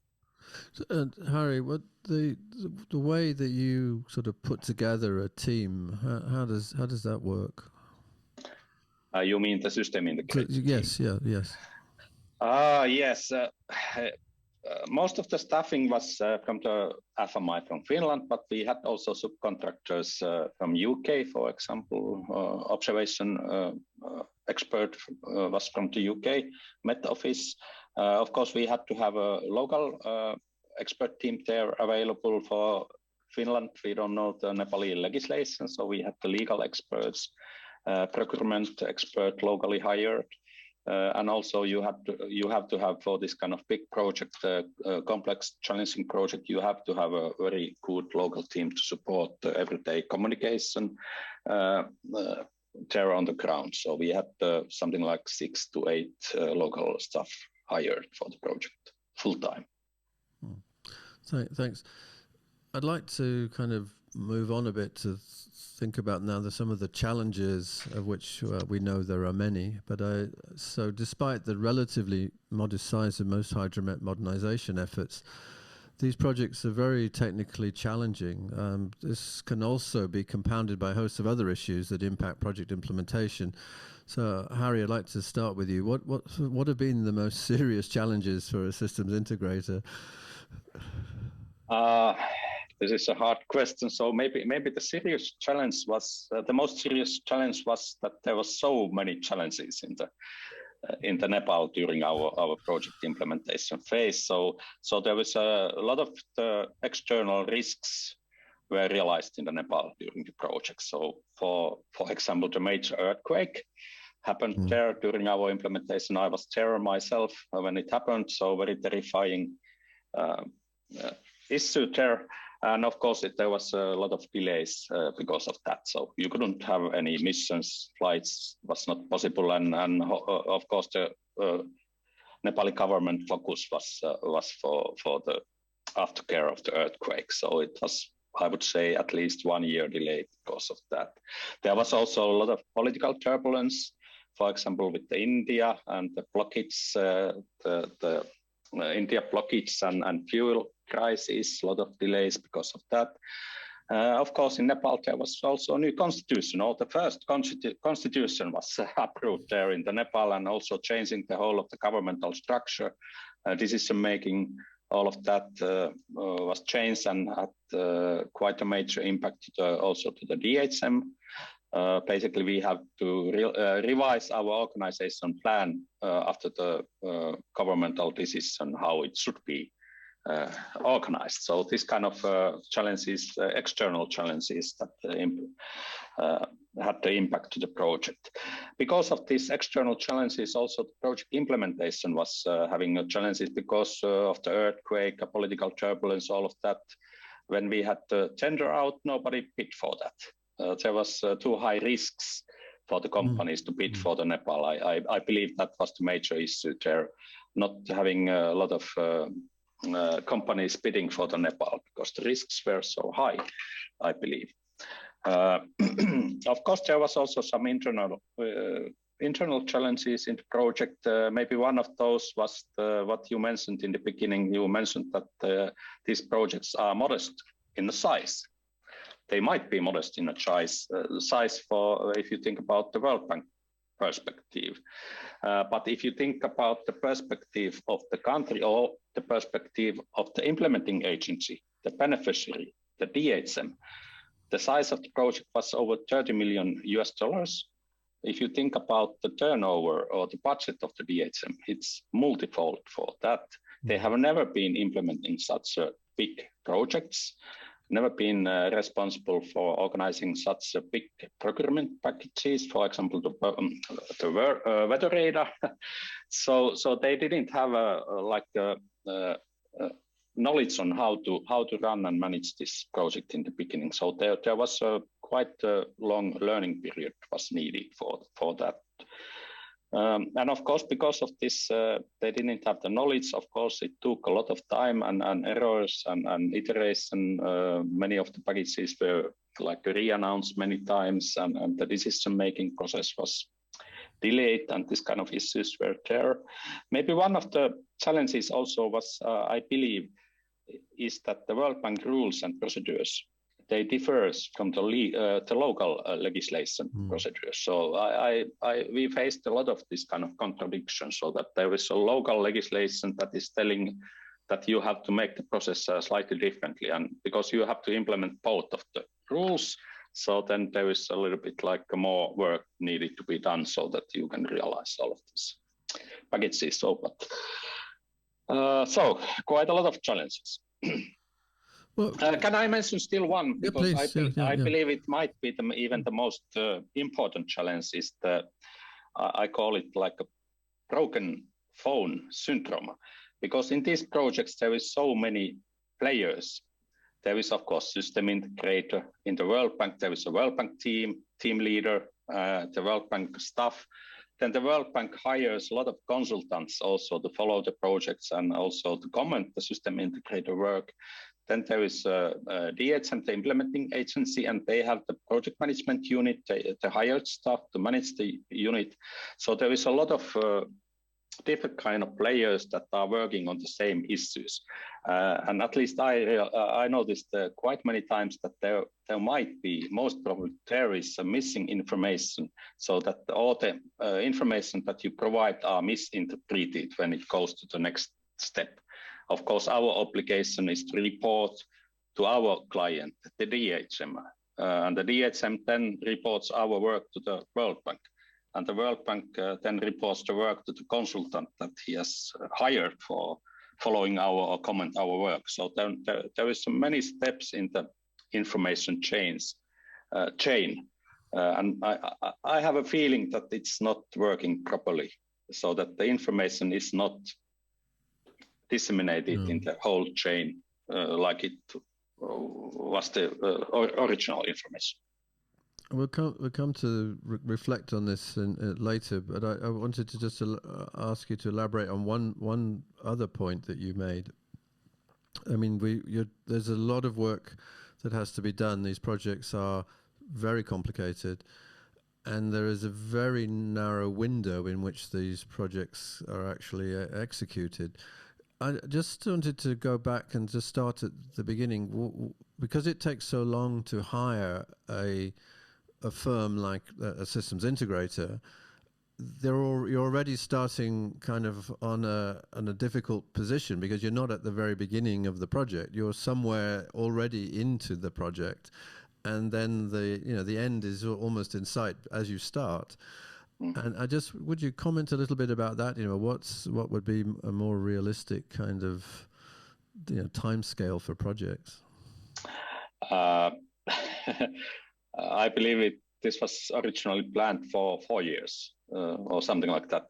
And Harri, what the way that you sort of put together a team, how does that work? You mean the system integrator? Yes, team? Yes. Yes. Most of the staffing was from the FMI from Finland, but we had also subcontractors from UK, for example. Observation expert was from the UK Met Office. Of course, we had to have a local expert team there available for Finland. We don't know the Nepali legislation, so we had the legal experts, procurement expert locally hired. And also you have to have for this kind of big project, complex, challenging project, you have to have a very good local team to support the everyday communication there on the ground. So we had something like 6 to 8 local staff hired for the project full time. Thanks. I'd like to kind of move on a bit to think about now some of the challenges, of which we know there are many. But so despite the relatively modest size of most Hydromet modernization efforts, these projects are very technically challenging. This can also be compounded by a host of other issues that impact project implementation. So, Harri, I'd like to start with you. What have been the most serious challenges for a systems integrator? This is a hard question. So maybe the serious challenge was the most serious challenge was that there were so many challenges in the Nepal during our project implementation phase. So there was a lot of the external risks were realized in the Nepal during the project. So for example, the major earthquake happened there during our implementation. I was there myself when it happened. So very terrifying issue there. And of course, there was a lot of delays because of that. So you couldn't have any missions, flights was not possible. And of course, the Nepali government focus was for the aftercare of the earthquake. So it was, I would say, at least 1 year delayed because of that. There was also a lot of political turbulence, for example, with India and the blockage, the India blockage and fuel crisis, a lot of delays because of that. Of course, in Nepal, there was also a new constitution, or the first constitution was approved there in the Nepal, and also changing the whole of the governmental structure, decision-making, all of that was changed and had quite a major impact also to the DHM. Basically, we have to revise our organization plan after the governmental decision, how it should be organized. So this kind of challenges, external challenges that had the impact to the project. Because of these external challenges, also the project implementation was having challenges because of the earthquake, political turbulence, all of that. When we had the tender out, nobody bid for that. There was too high risks for the companies to bid for the Nepal. I believe that was the major issue there, not having a lot of companies bidding for the Nepal because the risks were so high, I believe. Of course, there was also some internal challenges in the project. Maybe one of those was what you mentioned in the beginning. You mentioned that these projects are modest in the size. They might be modest in a size for if you think about the World Bank perspective. But if you think about the perspective of the country or the perspective of the implementing agency, the beneficiary, the DHM, the size of the project was over $30 million. If you think about the turnover or the budget of the DHM, it's multifold for that. They have never been implementing such big projects, never been responsible for organizing such big procurement packages, for example, the weather radar. So they didn't have knowledge on how to run and manage this project in the beginning. So there was quite a long learning period was needed for that. And of course, because of this, they didn't have the knowledge. Of course, it took a lot of time and errors and iteration. Many of the packages were like re-announced many times, and the decision-making process was delayed, and this kind of issues were there. Maybe one of the challenges also was, I believe, is that the World Bank rules and procedures, they differ from the local legislation procedures. So we faced a lot of this kind of contradictions, so that there is a local legislation that is telling that you have to make the process slightly differently, and because you have to implement both of the rules, so then there is a little bit like more work needed to be done so that you can realize all of these packages. So quite a lot of challenges. Well, can I mention still one? Because yeah, please. I believe it might be even the most important challenge is I call it like a broken phone syndrome. Because in these projects, there is so many players. There is, of course, system integrator. In the World Bank, there is a World Bank team leader, the World Bank staff. Then the World Bank hires a lot of consultants also to follow the projects and also to comment the system integrator work. Then there is DHM, the implementing agency, and they have the project management unit, the hired staff to manage the unit. So there is a lot of different kind of players that are working on the same issues. And at least I noticed quite many times that there might be, most probably there is a missing information, so that all the information that you provide are misinterpreted when it goes to the next step. Of course, our obligation is to report to our client, the DHM, and the DHM then reports our work to the World Bank, and the World Bank then reports the work to the consultant that he has hired for following or comment our work. So then there is many steps in the information chain, and I have a feeling that it's not working properly, so that the information is not disseminated in the whole chain like it was the original information. We'll come to reflect on this later, but I wanted to just ask you to elaborate on one other point that you made, I mean, there's a lot of work that has to be done. These projects are very complicated, and there is a very narrow window in which these projects are actually executed. I just wanted to go back and just start at the beginning, because it takes so long to hire a firm like a systems integrator. You're already starting kind of on a difficult position, because you're not at the very beginning of the project. You're somewhere already into the project, and then the end is almost in sight as you start. And would you comment a little bit about that? What would be a more realistic kind of time scale for projects? I believe this was originally planned for 4 years or something like that.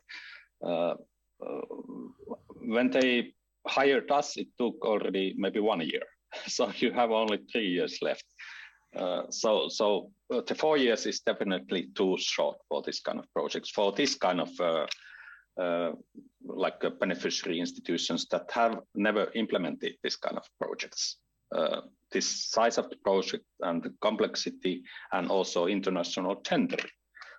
When they hired us, it took already maybe 1 year. So you have only 3 years left. So the 4 years is definitely too short for this kind of projects, for this kind of beneficiary institutions that have never implemented this kind of projects. This size of the project and the complexity, and also international tendering.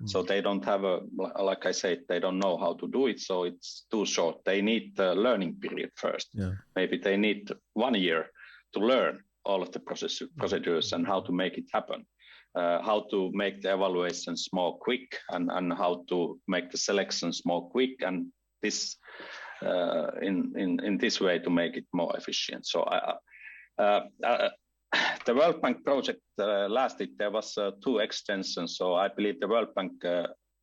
So they don't have like I said, they don't know how to do it. So it's too short. They need the learning period first. Yeah. Maybe they need 1 year to learn all of the procedures and how to make it happen, how to make the evaluations more quick, and how to make the selections more quick, and this in this way to make it more efficient. So the World Bank project lasted. There was 2 extensions. So I believe the World Bank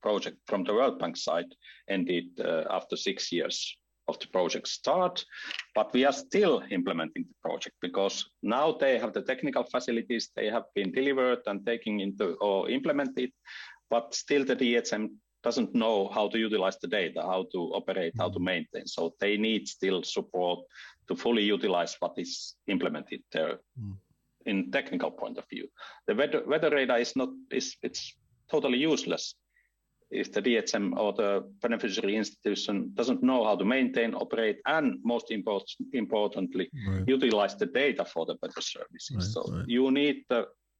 project from the World Bank side ended after 6 years of the project start, but we are still implementing the project, because now they have the technical facilities, they have been delivered and taken into or implemented, but still the DHM doesn't know how to utilize the data, how to operate, how to maintain. So they need still support to fully utilize what is implemented there in technical point of view. The weather radar it's totally useless if the DHM or the beneficiary institution doesn't know how to maintain, operate, and most importantly, utilize the data for the better services. You need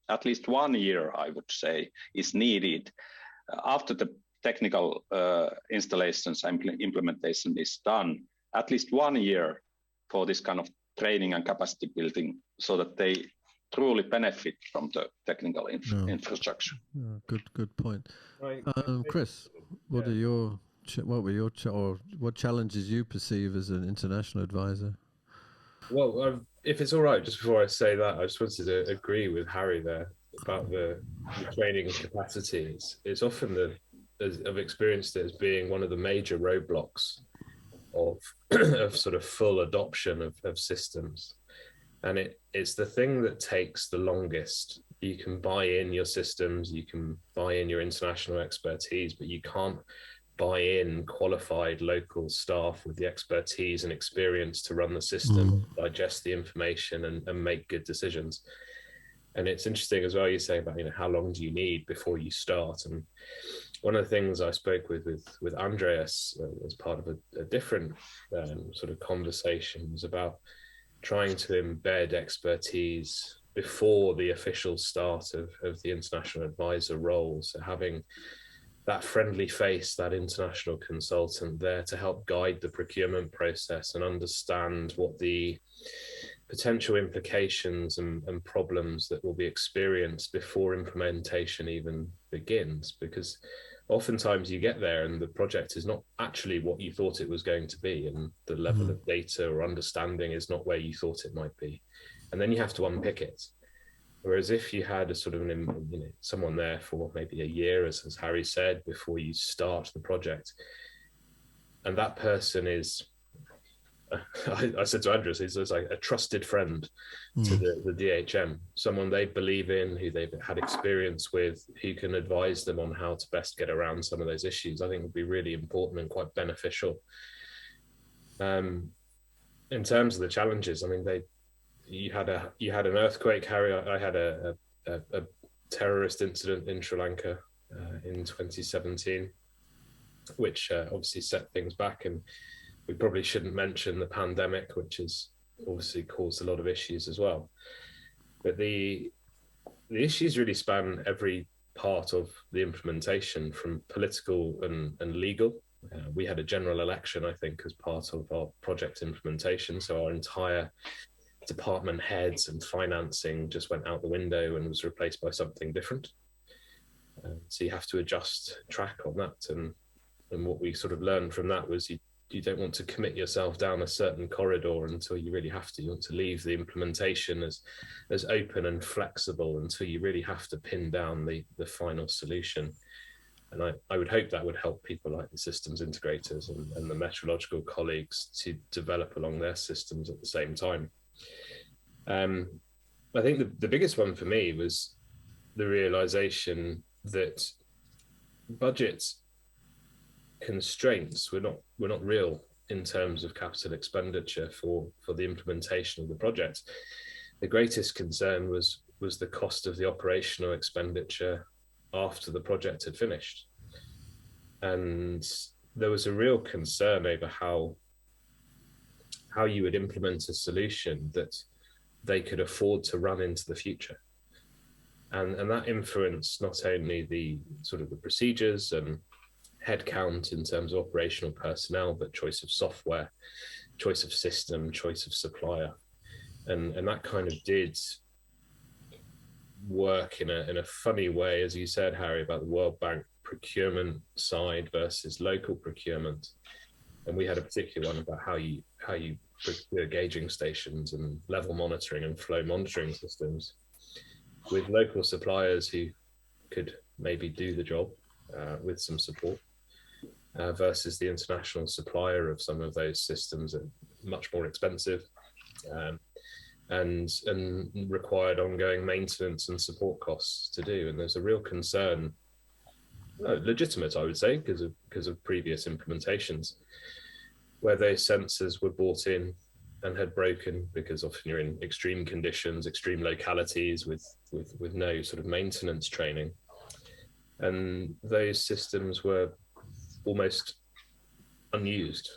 at least 1 year, I would say, is needed after the technical installations and implementation is done. At least 1 year for this kind of training and capacity building, so that they truly benefit from the technical infrastructure. Good point. Chris, what challenges you perceive as an international advisor? Well, if it's all right, just before I say that, I just wanted to agree with Harri there about the training and capacities. It's often I've experienced it as being one of the major roadblocks of sort of full adoption of systems. And it's the thing that takes the longest. You can buy in your systems, you can buy in your international expertise, but you can't buy in qualified local staff with the expertise and experience to run the system, digest the information, and make good decisions. And it's interesting as well, you say about, how long do you need before you start? And one of the things I spoke with Andreas as part of a different sort of conversation was about trying to embed expertise before the official start of the international advisor role. So having that friendly face, that international consultant there to help guide the procurement process and understand what the potential implications and problems that will be experienced before implementation even begins. Because oftentimes you get there and the project is not actually what you thought it was going to be, and the level of data or understanding is not where you thought it might be, and then you have to unpick it. Whereas if you had a sort of someone there for maybe a year, as Harri said, before you start the project, and that person is I said to Andreas, he's like a trusted friend to the DHM, someone they believe in, who they've had experience with, who can advise them on how to best get around some of those issues. I think would be really important and quite beneficial. In terms of the challenges, I mean, you had an earthquake, Harri. I had a terrorist incident in Sri Lanka in 2017, which obviously set things back. And we probably shouldn't mention the pandemic, which is obviously caused a lot of issues as well. But the issues really span every part of the implementation, from political and legal. We had a general election, I think, as part of our project implementation. So our entire department heads and financing just went out the window and was replaced by something different. So you have to adjust track on that. And what we sort of learned from that was you don't want to commit yourself down a certain corridor until you really have to. You want to leave the implementation as open and flexible until you really have to pin down the final solution. And I would hope that would help people like the systems integrators and the meteorological colleagues to develop along their systems at the same time. I think the biggest one for me was the realization that budget constraints were not real in terms of capital expenditure for the implementation of the project. The greatest concern was the cost of the operational expenditure after the project had finished. And there was a real concern over how you would implement a solution that they could afford to run into the future. And that influenced not only the sort of the procedures and headcount in terms of operational personnel, but choice of software, choice of system, choice of supplier. And that kind of did work in a funny way, as you said, Harri, about the World Bank procurement side versus local procurement. And we had a particular one about how you procure gauging stations and level monitoring and flow monitoring systems with local suppliers who could maybe do the job with some support versus the international supplier of some of those systems that are much more expensive and required ongoing maintenance and support costs to do. And there's a real concern, legitimate, I would say, because of previous implementations, where those sensors were brought in and had broken because often you're in extreme conditions, extreme localities with no sort of maintenance training. And those systems were almost unused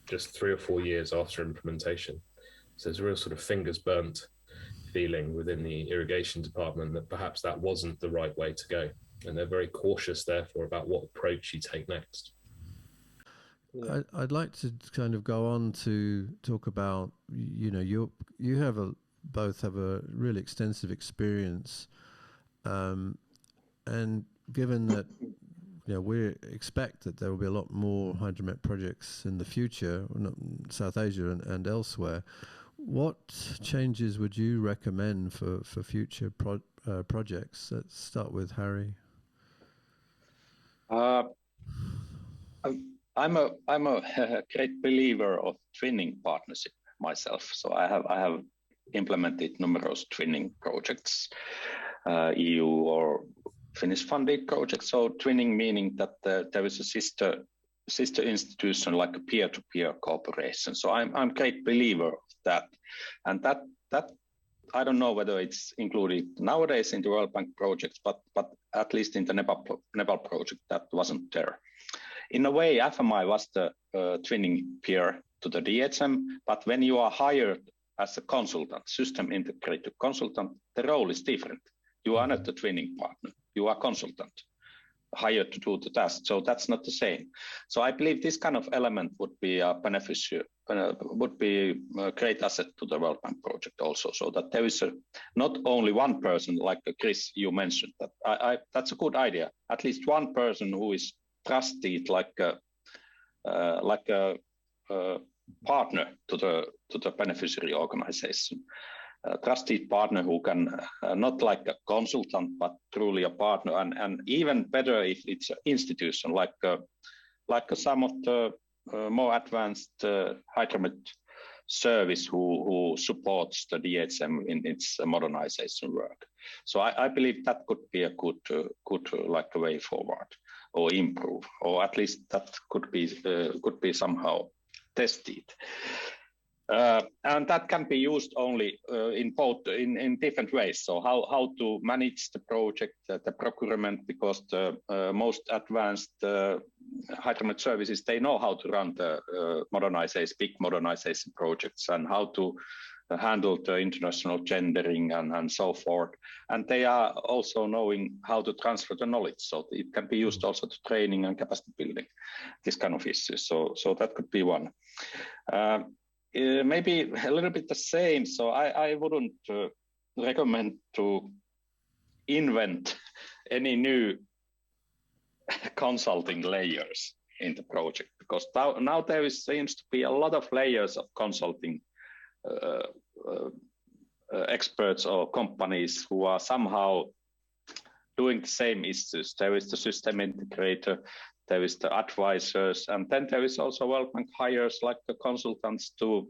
just 3 or 4 years after implementation. So there's a real sort of fingers burnt feeling within the irrigation department that perhaps that wasn't the right way to go. And they're very cautious, therefore, about what approach you take next. Yeah. I'd like to kind of go on to talk about, you both have a really extensive experience, and given that we expect that there will be a lot more Hydromet projects in the future, South Asia and elsewhere. What changes would you recommend for future projects? Let's start with Harri. I'm a great believer of twinning partnership myself. So I have implemented numerous twinning projects, EU or Finnish funded projects. So twinning meaning that there is a sister institution, like a peer-to-peer cooperation. So I'm a great believer of that, and that I don't know whether it's included nowadays in the World Bank projects, but at least in the Nepal project that wasn't there. In a way, FMI was the twinning peer to the DHM, but when you are hired as a consultant, system integrator consultant, the role is different. You are not the twinning partner, you are consultant, hired to do the task. So that's not the same. So I believe this kind of element would be beneficial, would be a great asset to the World Bank project also, so that there is not only one person, like Chris, you mentioned, that that's a good idea. At least one person who is trusted like a partner to the beneficiary organization. A trusted partner who can not like a consultant but truly a partner, and even better if it's an institution like some of the more advanced Hydromet service who supports the DHM in its modernization work. So I believe that could be a good like a way forward or improve, or at least that could be somehow tested. And that can be used only in different ways. So how to manage the project, the procurement, because the most advanced Hydromet services, they know how to run the big modernization projects and how to handle the international tendering and so forth. And they are also knowing how to transfer the knowledge. So it can be used also to training and capacity building, this kind of issues. So that could be one. Maybe a little bit the same. So I wouldn't recommend to invent any new consulting layers in the project, because now there seems to be a lot of layers of consulting experts or companies who are somehow doing the same issues. There is the system integrator, there is the advisors, and then there is also World Bank hires like the consultants to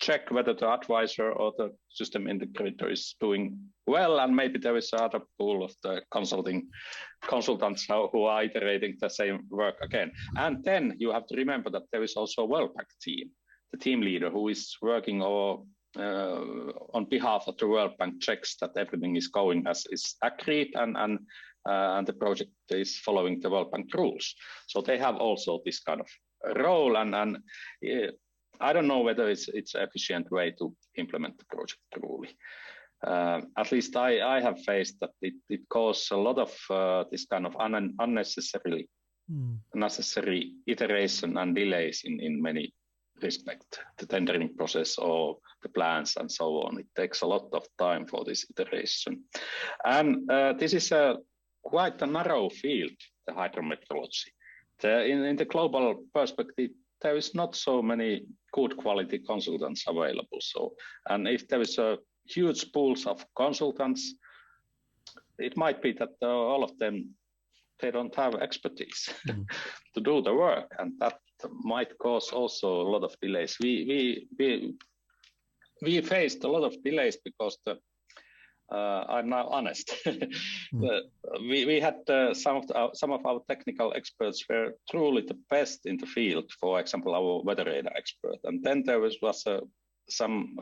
check whether the advisor or the system integrator is doing well, and maybe there is another pool of the consultants who are iterating the same work again. And then you have to remember that there is also a World Bank team, the team leader who is working on behalf of the World Bank, checks that everything is going as is agreed, and the project is following the World Bank rules. So they have also this kind of role, and I don't know whether it's an efficient way to implement the project truly. At least I have faced that it causes a lot of this kind of unnecessary iteration and delays in many respects, the tendering process or the plans and so on. It takes a lot of time for this iteration. And this is quite a narrow field, the hydrometeorology. In the global perspective, there is not so many good quality consultants available. So, and if there is a huge pools of consultants, it might be that all of them, they don't have expertise to do the work, and that might cause also a lot of delays. We faced a lot of delays because I'm now honest. We had some of our technical experts were truly the best in the field. For example, our weather radar expert, and then there was some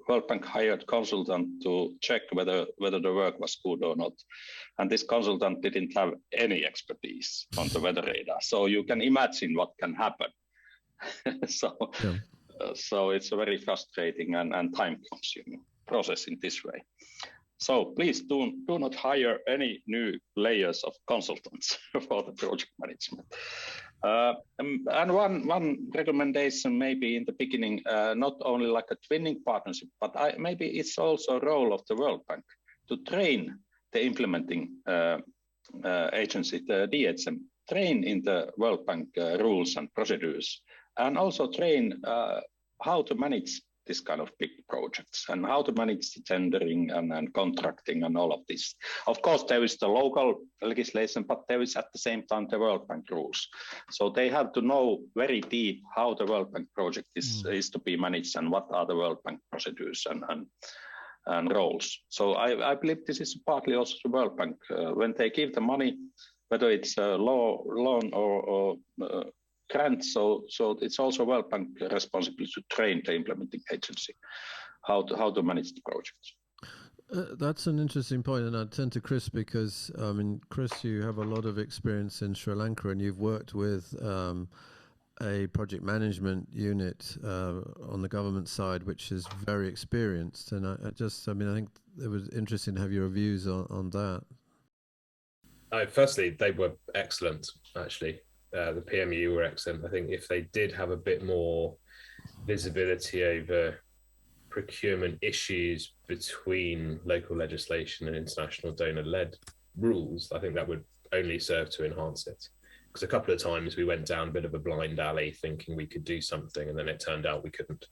World Bank hired consultant to check whether the work was good or not, and this consultant didn't have any expertise on the weather radar. So you can imagine what can happen. So it's a very frustrating and time-consuming process in this way. So please do not hire any new layers of consultants for the project management. And one recommendation maybe in the beginning, not only like a twinning partnership, but maybe it's also a role of the World Bank to train the implementing agency, the DHM, train in the World Bank rules and procedures, and also train how to manage this kind of big projects and how to manage the tendering and contracting and all of this. Of course, there is the local legislation, but there is at the same time the World Bank rules. So they have to know very deep how the World Bank project is to be managed and what are the World Bank procedures and roles. So I believe this is partly also the World Bank. When they give the money, whether it's a loan or grant, so it's also World Bank responsibility to train the implementing agency how to manage the projects. That's an interesting point, and I'd turn to Chris because, I mean, Chris, you have a lot of experience in Sri Lanka, and you've worked with a project management unit on the government side, which is very experienced. And I think it was interesting to have your views on that. Firstly, they were excellent, actually. The PMU were excellent. I think if they did have a bit more visibility over procurement issues between local legislation and international donor-led rules, I think that would only serve to enhance it. Because a couple of times we went down a bit of a blind alley thinking we could do something, and then it turned out we couldn't.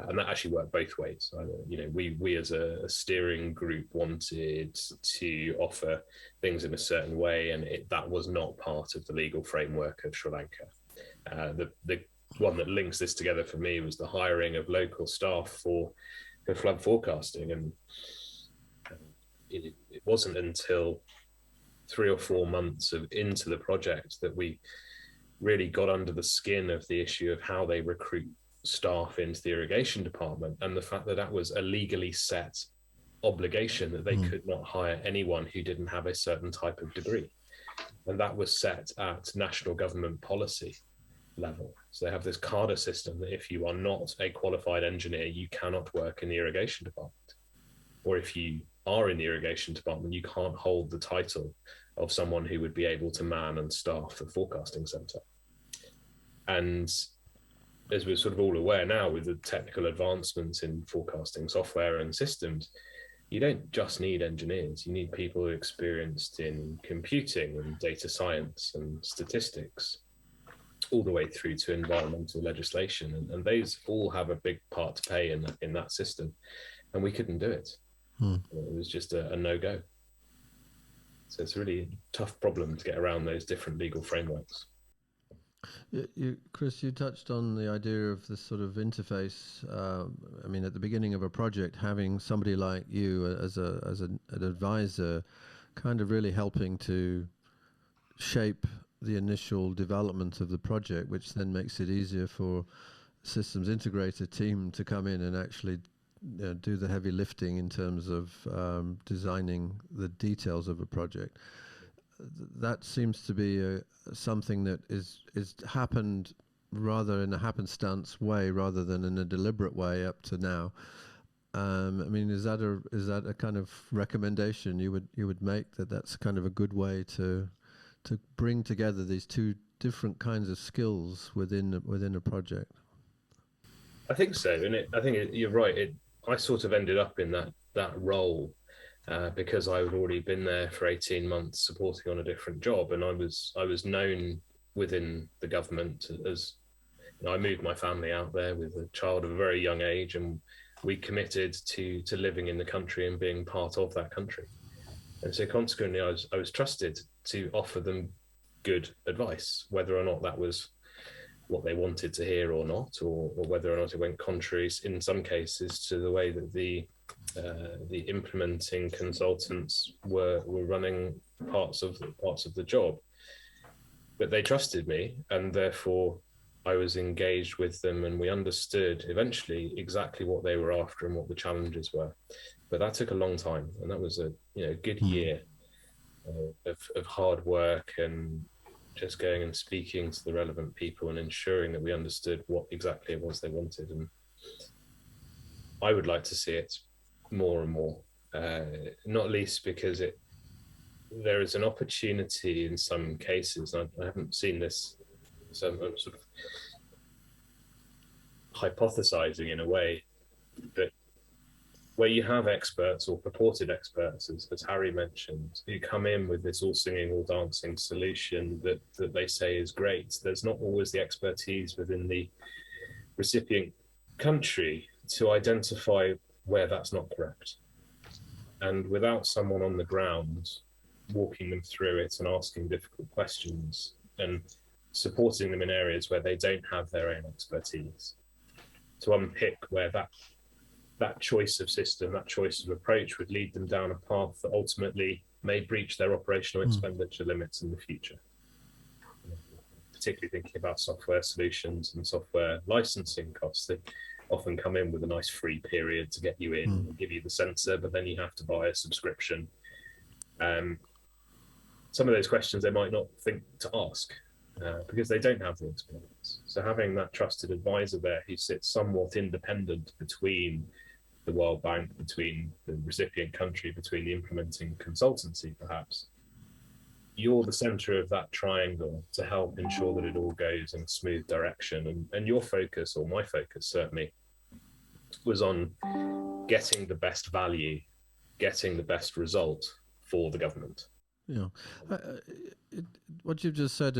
And that actually worked both ways. We as a steering group wanted to offer things in a certain way, and that was not part of the legal framework of Sri Lanka. The one that links this together for me was the hiring of local staff for flood forecasting, and it wasn't until 3 or 4 months into the project that we really got under the skin of the issue of how they recruit staff into the irrigation department, and the fact that that was a legally set obligation that they could not hire anyone who didn't have a certain type of degree. And that was set at national government policy level. So they have this CARDA system that if you are not a qualified engineer, you cannot work in the irrigation department. Or if you are in the irrigation department, you can't hold the title of someone who would be able to man and staff the forecasting centre. And as we're sort of all aware now, with the technical advancements in forecasting software and systems, you don't just need engineers. You need people who are experienced in computing and data science and statistics, all the way through to environmental legislation. And those all have a big part to play in that system. And we couldn't do it. It was just a no-go. So it's a really tough problem to get around those different legal frameworks. Chris, you touched on the idea of this sort of interface. I mean, at the beginning of a project, having somebody like you as an advisor, kind of really helping to shape the initial development of the project, which then makes it easier for systems integrator team to come in and actually do the heavy lifting in terms of designing the details of a project. That seems to be something that is happened rather in a happenstance way rather than in a deliberate way up to now. I mean, is that a kind of recommendation you would make, that that's kind of a good way to bring together these two different kinds of skills within a project? I think so, and I think you're right. I sort of ended up in that role because I had already been there for 18 months supporting on a different job, and I was known within the government as, you know, I moved my family out there with a child of a very young age, and we committed to living in the country and being part of that country. And so consequently, I was trusted to offer them good advice, whether or not that was what they wanted to hear or not, or whether or not it went contrary, in some cases, to the way that the implementing consultants were running parts of the job. But they trusted me, and therefore I was engaged with them, and we understood eventually exactly what they were after and what the challenges were. But that took a long time, and that was a good year of hard work and just going and speaking to the relevant people and ensuring that we understood what exactly it was they wanted. And I would like to see it more and more, not least because there is an opportunity in some cases, and I haven't seen this, so I'm sort of hypothesizing in a way, that where you have experts or purported experts, as Harri mentioned, who come in with this all singing, all dancing solution that they say is great, there's not always the expertise within the recipient country to identify where that's not correct. And without someone on the ground walking them through it and asking difficult questions and supporting them in areas where they don't have their own expertise, to unpick where that choice of system, that choice of approach would lead them down a path that ultimately may breach their operational expenditure limits in the future. Particularly thinking about software solutions and software licensing costs, they often come in with a nice free period to get you in and give you the sensor, but then you have to buy a subscription. Some of those questions they might not think to ask because they don't have the experience. So having that trusted advisor there who sits somewhat independent between the World Bank, between the recipient country, between the implementing consultancy, perhaps, you're the center of that triangle to help ensure that it all goes in a smooth direction. And your focus, or my focus certainly, was on getting the best value, getting the best result for the government. Yeah, what you've just said,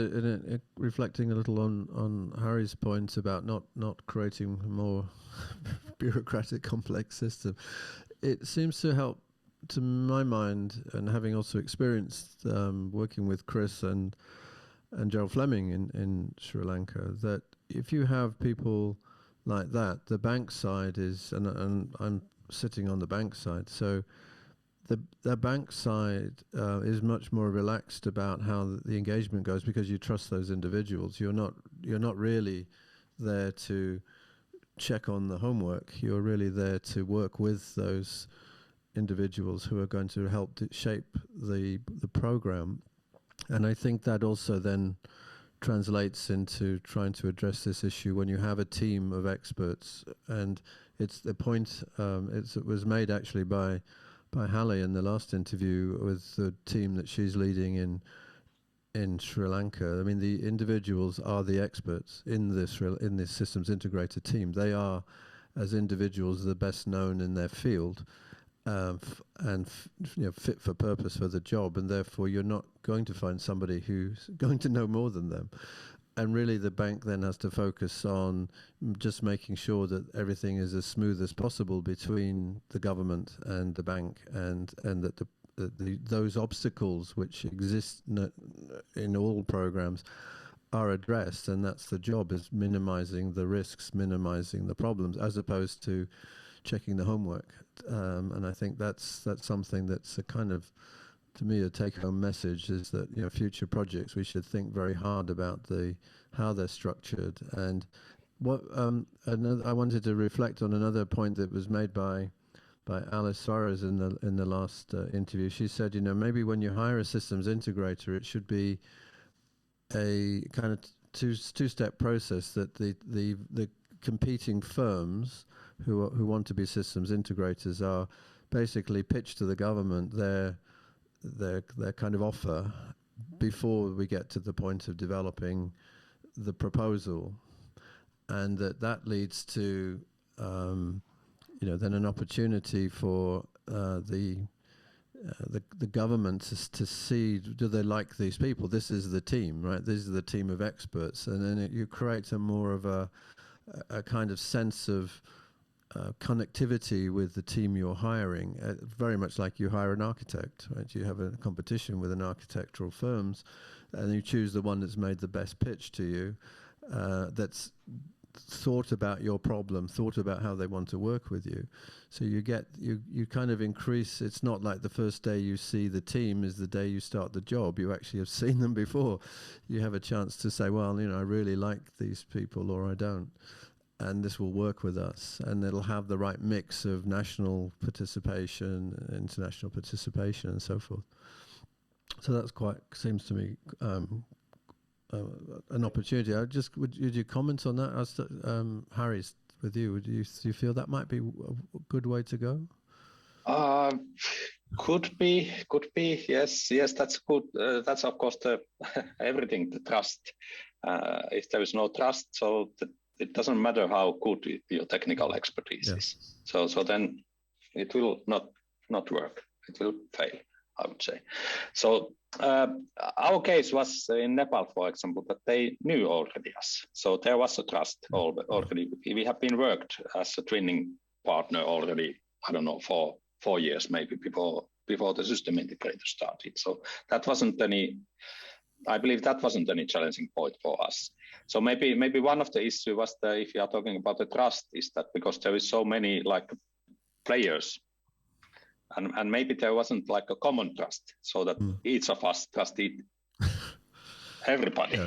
reflecting a little on Harri's point about not creating a more bureaucratic, complex system, it seems to help, to my mind, and having also experienced working with Chris and Gerald Fleming in Sri Lanka, that if you have people like that, the bank side is, and I'm sitting on the bank side, so the bank side is much more relaxed about how the engagement goes because you trust those individuals. You're not really there to check on the homework. You're really there to work with those individuals who are going to help shape the program. And I think that also then translates into trying to address this issue when you have a team of experts. And it's the point, it was made actually by Haleh in the last interview with the team that she's leading in Sri Lanka. I mean, the individuals are the experts in this systems integrator team. They are, as individuals, the best known in their field, fit for purpose for the job, and therefore you're not going to find somebody who's going to know more than them. And really the bank then has to focus on just making sure that everything is as smooth as possible between the government and the bank, and that those obstacles which exist in all programs are addressed, and that's the job, is minimizing the risks, minimizing the problems, as opposed to checking the homework. And I think that's something that's a kind of, to me, a take-home message, is that, you know, future projects, we should think very hard about how they're structured. And what I wanted to reflect on another point that was made by Soares in the last interview. She said, you know, maybe when you hire a systems integrator, it should be a kind of two-step process, that the competing firms who want to be systems integrators are basically pitched to the government their kind of offer before we get to the point of developing the proposal, and that leads to then an opportunity for the government to see, do they like these people? This is the team, right? This is the team of experts, and then you create a more of a kind of sense of connectivity with the team you're hiring, very much like you hire an architect, right? You have a competition with an architectural firms, and you choose the one that's made the best pitch to you, that's thought about your problem, thought about how they want to work with you. So you kind of increase. It's not like the first day you see the team is the day you start the job. You actually have seen them before. You have a chance to say, well, you know, I really like these people, or I don't, and this will work with us, and it'll have the right mix of national participation, international participation, and so forth. So that's seems to me an opportunity. Would you comment on that? Harri, with you, do you feel that might be a good way to go? Could be. Yes. That's good. That's of course everything. The trust. If there is no trust, so it doesn't matter how good your technical expertise is. So then it will not work. It will fail, I would say. So our case was in Nepal, for example, that they knew already us. So there was a trust already. We have been worked as a twinning partner already, I don't know, for 4 years maybe before the system integrator started. So that wasn't any challenging point for us. So maybe one of the issues was if you are talking about the trust, is that because there is so many like players, and maybe there wasn't like a common trust, so that each of us trusted everybody.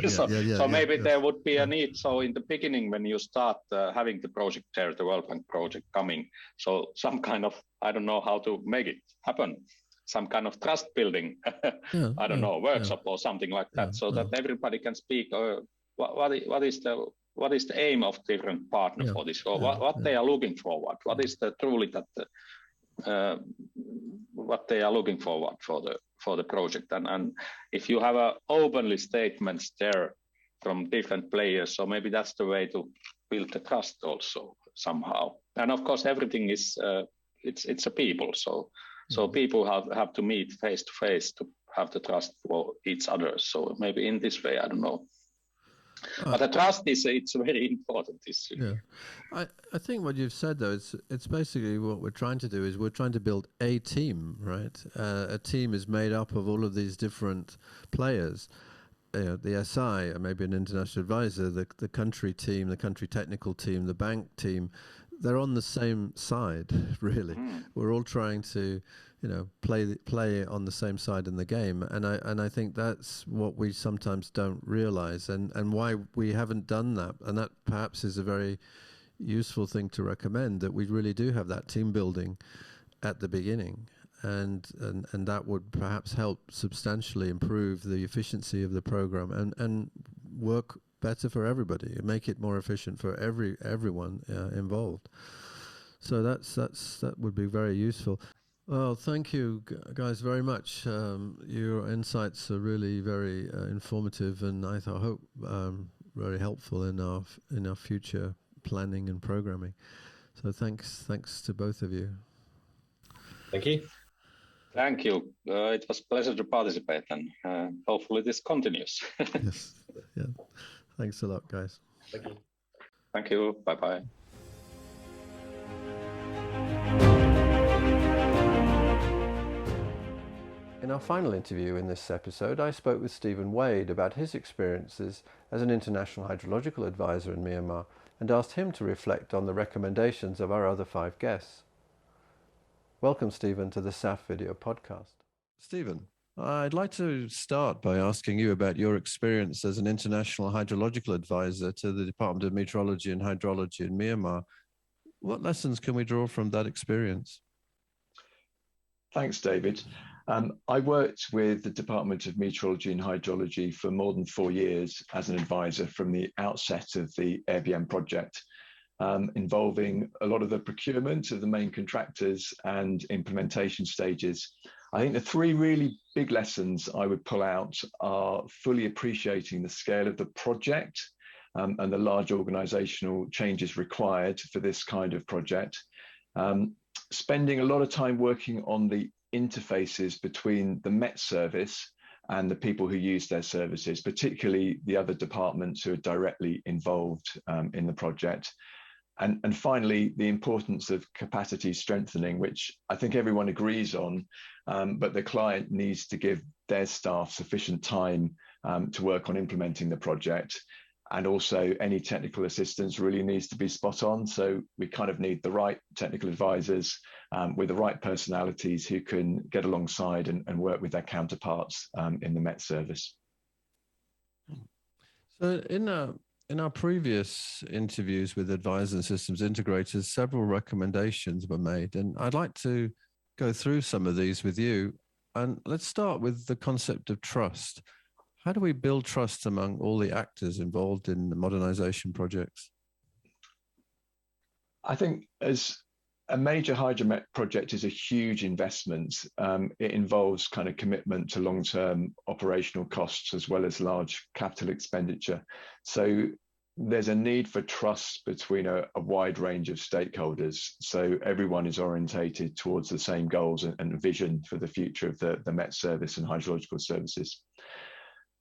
Maybe there would be a need. So in the beginning, when you start having the project there, the World Bank project coming, so some kind of, I don't know how to make it happen, some kind of trust building, workshop or something like that, so that everybody can speak. What is the aim of different partners for this, or what they are looking forward? What is the truly that what they are looking forward for the project? And if you have openly statements there from different players, so maybe that's the way to build the trust also somehow. And of course, everything is it's a people. So people have to meet face to face to have the trust for each other. So maybe in this way, I don't know. But the trust it's a very important issue. Yeah, I think what you've said though, it's basically what we're trying to do is we're trying to build a team, right? A team is made up of all of these different players. The SI, maybe an international advisor, the country team, the country technical team, the bank team. They're on the same side, really. We're all trying to, play on the same side in the game, and I think that's what we sometimes don't realize, and why we haven't done that. And that perhaps is a very useful thing to recommend, that we really do have that team building at the beginning, and that would perhaps help substantially improve the efficiency of the program and work better for everybody and make it more efficient for everyone involved. So that would be very useful. Well, thank you guys very much. Your insights are really very informative, and I hope very helpful in our future planning and programming. So thanks to both of you. Thank you. Thank you. It was a pleasure to participate, and hopefully this continues. Yes. Yeah. Thanks a lot, guys. Thank you. Thank you. Bye-bye. In our final interview in this episode, I spoke with Stephen Wade about his experiences as an international hydrological advisor in Myanmar and asked him to reflect on the recommendations of our other 5 guests. Welcome, Stephen, to the SAF video podcast. Stephen, I'd like to start by asking you about your experience as an international hydrological advisor to the Department of Meteorology and Hydrology in Myanmar. What lessons can we draw from that experience? Thanks, David. I worked with the Department of Meteorology and Hydrology for more than 4 years as an advisor from the outset of the AirBM project, involving a lot of the procurement of the main contractors and implementation stages. I think the 3 really big lessons I would pull out are fully appreciating the scale of the project and the large organizational changes required for this kind of project. Spending a lot of time working on the interfaces between the Met Service and the people who use their services, particularly the other departments who are directly involved in the project. And finally, the importance of capacity strengthening, which I think everyone agrees on, but the client needs to give their staff sufficient time to work on implementing the project. And also any technical assistance really needs to be spot on. So we kind of need the right technical advisors with the right personalities who can get alongside and work with their counterparts in the Met Service. So in our previous interviews with advisors and systems integrators, several recommendations were made, and I'd like to go through some of these with you. And let's start with the concept of trust. How do we build trust among all the actors involved in the modernization projects? I think as a major Hydromet project is a huge investment. It involves kind of commitment to long-term operational costs as well as large capital expenditure. So there's a need for trust between a wide range of stakeholders. So everyone is orientated towards the same goals and vision for the future of the Met Service and hydrological services.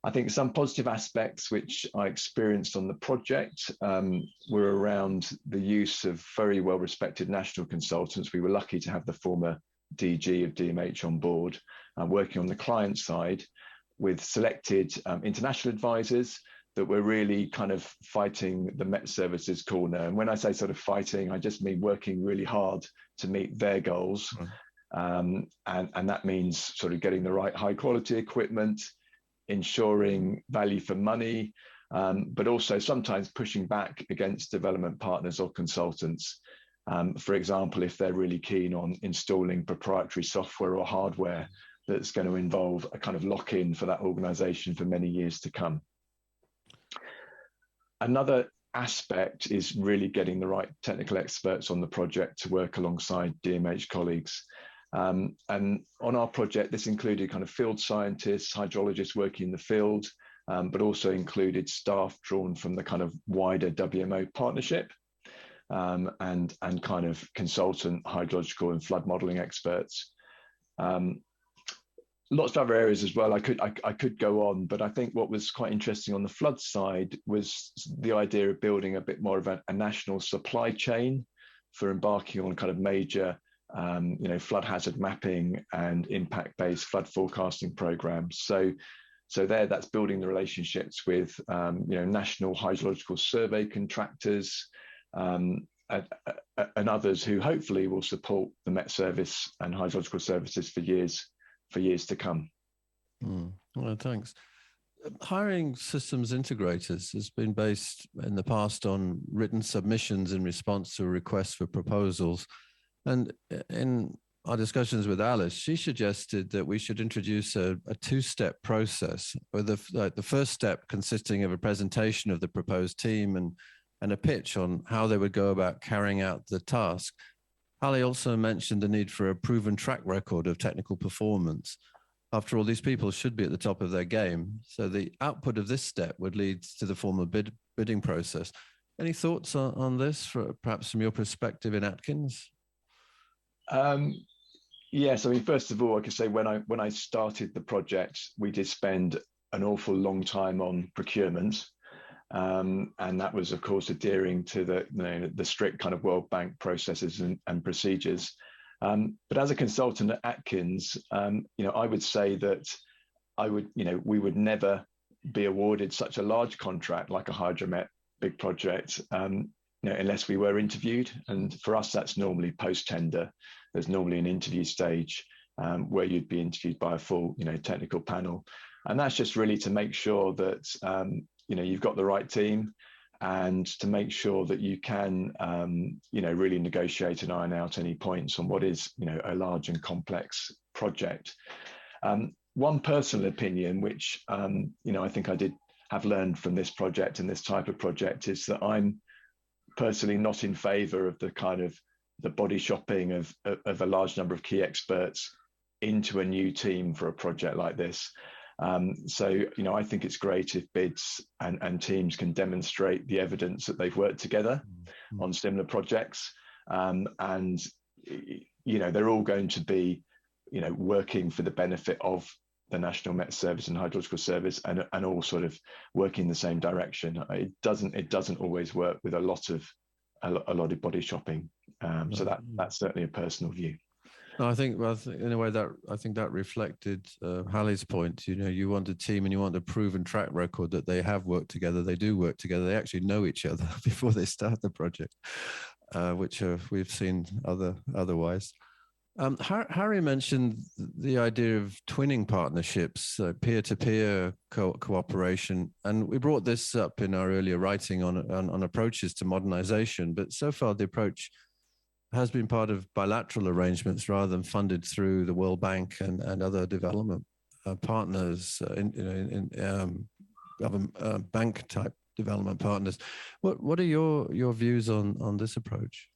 I think some positive aspects which I experienced on the project were around the use of very well-respected national consultants. We were lucky to have the former DG of DMH on board, working on the client side with selected international advisors that were really kind of fighting the Met Service's corner. And when I say sort of fighting, I just mean working really hard to meet their goals. And that means sort of getting the right high quality equipment, ensuring value for money, but also sometimes pushing back against development partners or consultants. For example, if they're really keen on installing proprietary software or hardware that's going to involve a kind of lock-in for that organization for many years to come. Another aspect is really getting the right technical experts on the project to work alongside DMH colleagues. And on our project, this included kind of field scientists, hydrologists working in the field, but also included staff drawn from the kind of wider WMO partnership and kind of consultant hydrological and flood modeling experts. Lots of other areas as well. I could go on, but I think what was quite interesting on the flood side was the idea of building a bit more of a national supply chain for embarking on kind of major flood hazard mapping and impact-based flood forecasting programs. So that's building the relationships with national hydrological survey contractors and others who hopefully will support the Met Service and hydrological services for years to come. Well, thanks. Hiring systems integrators has been based in the past on written submissions in response to requests for proposals. And in our discussions with Alice, she suggested that we should introduce a two-step process, with the first step consisting of a presentation of the proposed team and a pitch on how they would go about carrying out the task. Haleh also mentioned the need for a proven track record of technical performance. After all, these people should be at the top of their game. So the output of this step would lead to the formal bidding process. Any thoughts on this, perhaps from your perspective in Atkins? Yes, I mean, first of all, I could say when I started the project, we did spend an awful long time on procurement. And that was, of course, adhering to the strict kind of World Bank processes and procedures. But as a consultant at Atkins, I would say that we would never be awarded such a large contract like a Hydromet big project, unless we were interviewed. And for us, that's normally post-tender. There's normally an interview stage where you'd be interviewed by a full, technical panel. And that's just really to make sure that, you've got the right team, and to make sure that you can, really negotiate and iron out any points on what is, a large and complex project. One personal opinion, which, I think I did have learned from this project and this type of project, is that I'm personally not in favor of the kind of the body shopping of a large number of key experts into a new team for a project like this. So, I think it's great if bids and teams can demonstrate the evidence that they've worked together on similar projects. And, they're all going to be, working for the benefit of the National Met Service and Hydrological Service, and all sort of working in the same direction. It doesn't always work with a lot of body shopping. So that's certainly a personal view. No, I think in a way that reflected Haleh's point. You want a team and you want a proven track record that they have worked together. They do work together. They actually know each other before they start the project, which we've seen otherwise. Harri mentioned the idea of twinning partnerships, peer-to-peer cooperation, and we brought this up in our earlier writing on approaches to modernization. But so far, the approach has been part of bilateral arrangements rather than funded through the World Bank and other development partners, bank type development partners. What are your views on this approach?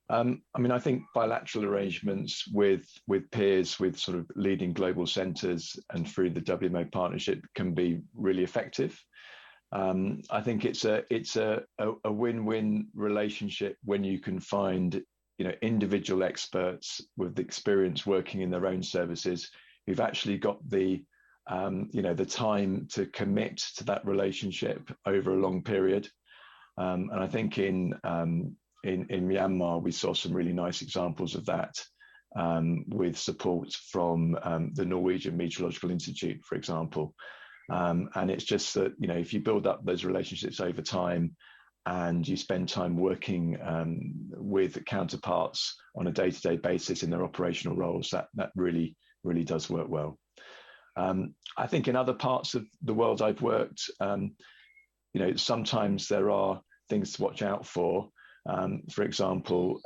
I think bilateral arrangements with peers, with sort of leading global centres and through the WMO partnership can be really effective. I think it's a win-win relationship when you can find, individual experts with experience working in their own services who've actually got the time to commit to that relationship over a long period. And I think in Myanmar, we saw some really nice examples of that, with support from the Norwegian Meteorological Institute, for example. And it's just that, if you build up those relationships over time and you spend time working with counterparts on a day-to-day basis in their operational roles, that really, really does work well. I think in other parts of the world I've worked, sometimes there are things to watch out for. For example,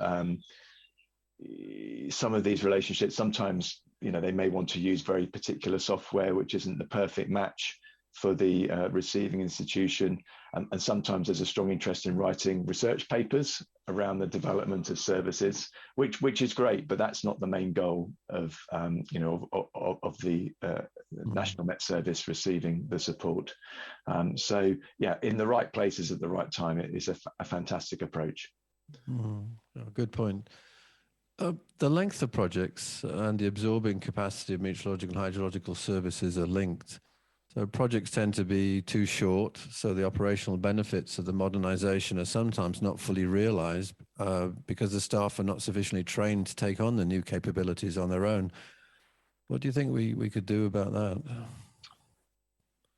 some of these relationships, sometimes, they may want to use very particular software, which isn't the perfect match for the receiving institution. And sometimes there's a strong interest in writing research papers around the development of services, which is great, but that's not the main goal of the National Met Service receiving the support. So yeah, in the right places at the right time, it is a fantastic approach. Good point. The length of projects and the absorbing capacity of meteorological and hydrological services are linked. So projects tend to be too short, so the operational benefits of the modernization are sometimes not fully realized because the staff are not sufficiently trained to take on the new capabilities on their own. What do you think we could do about that?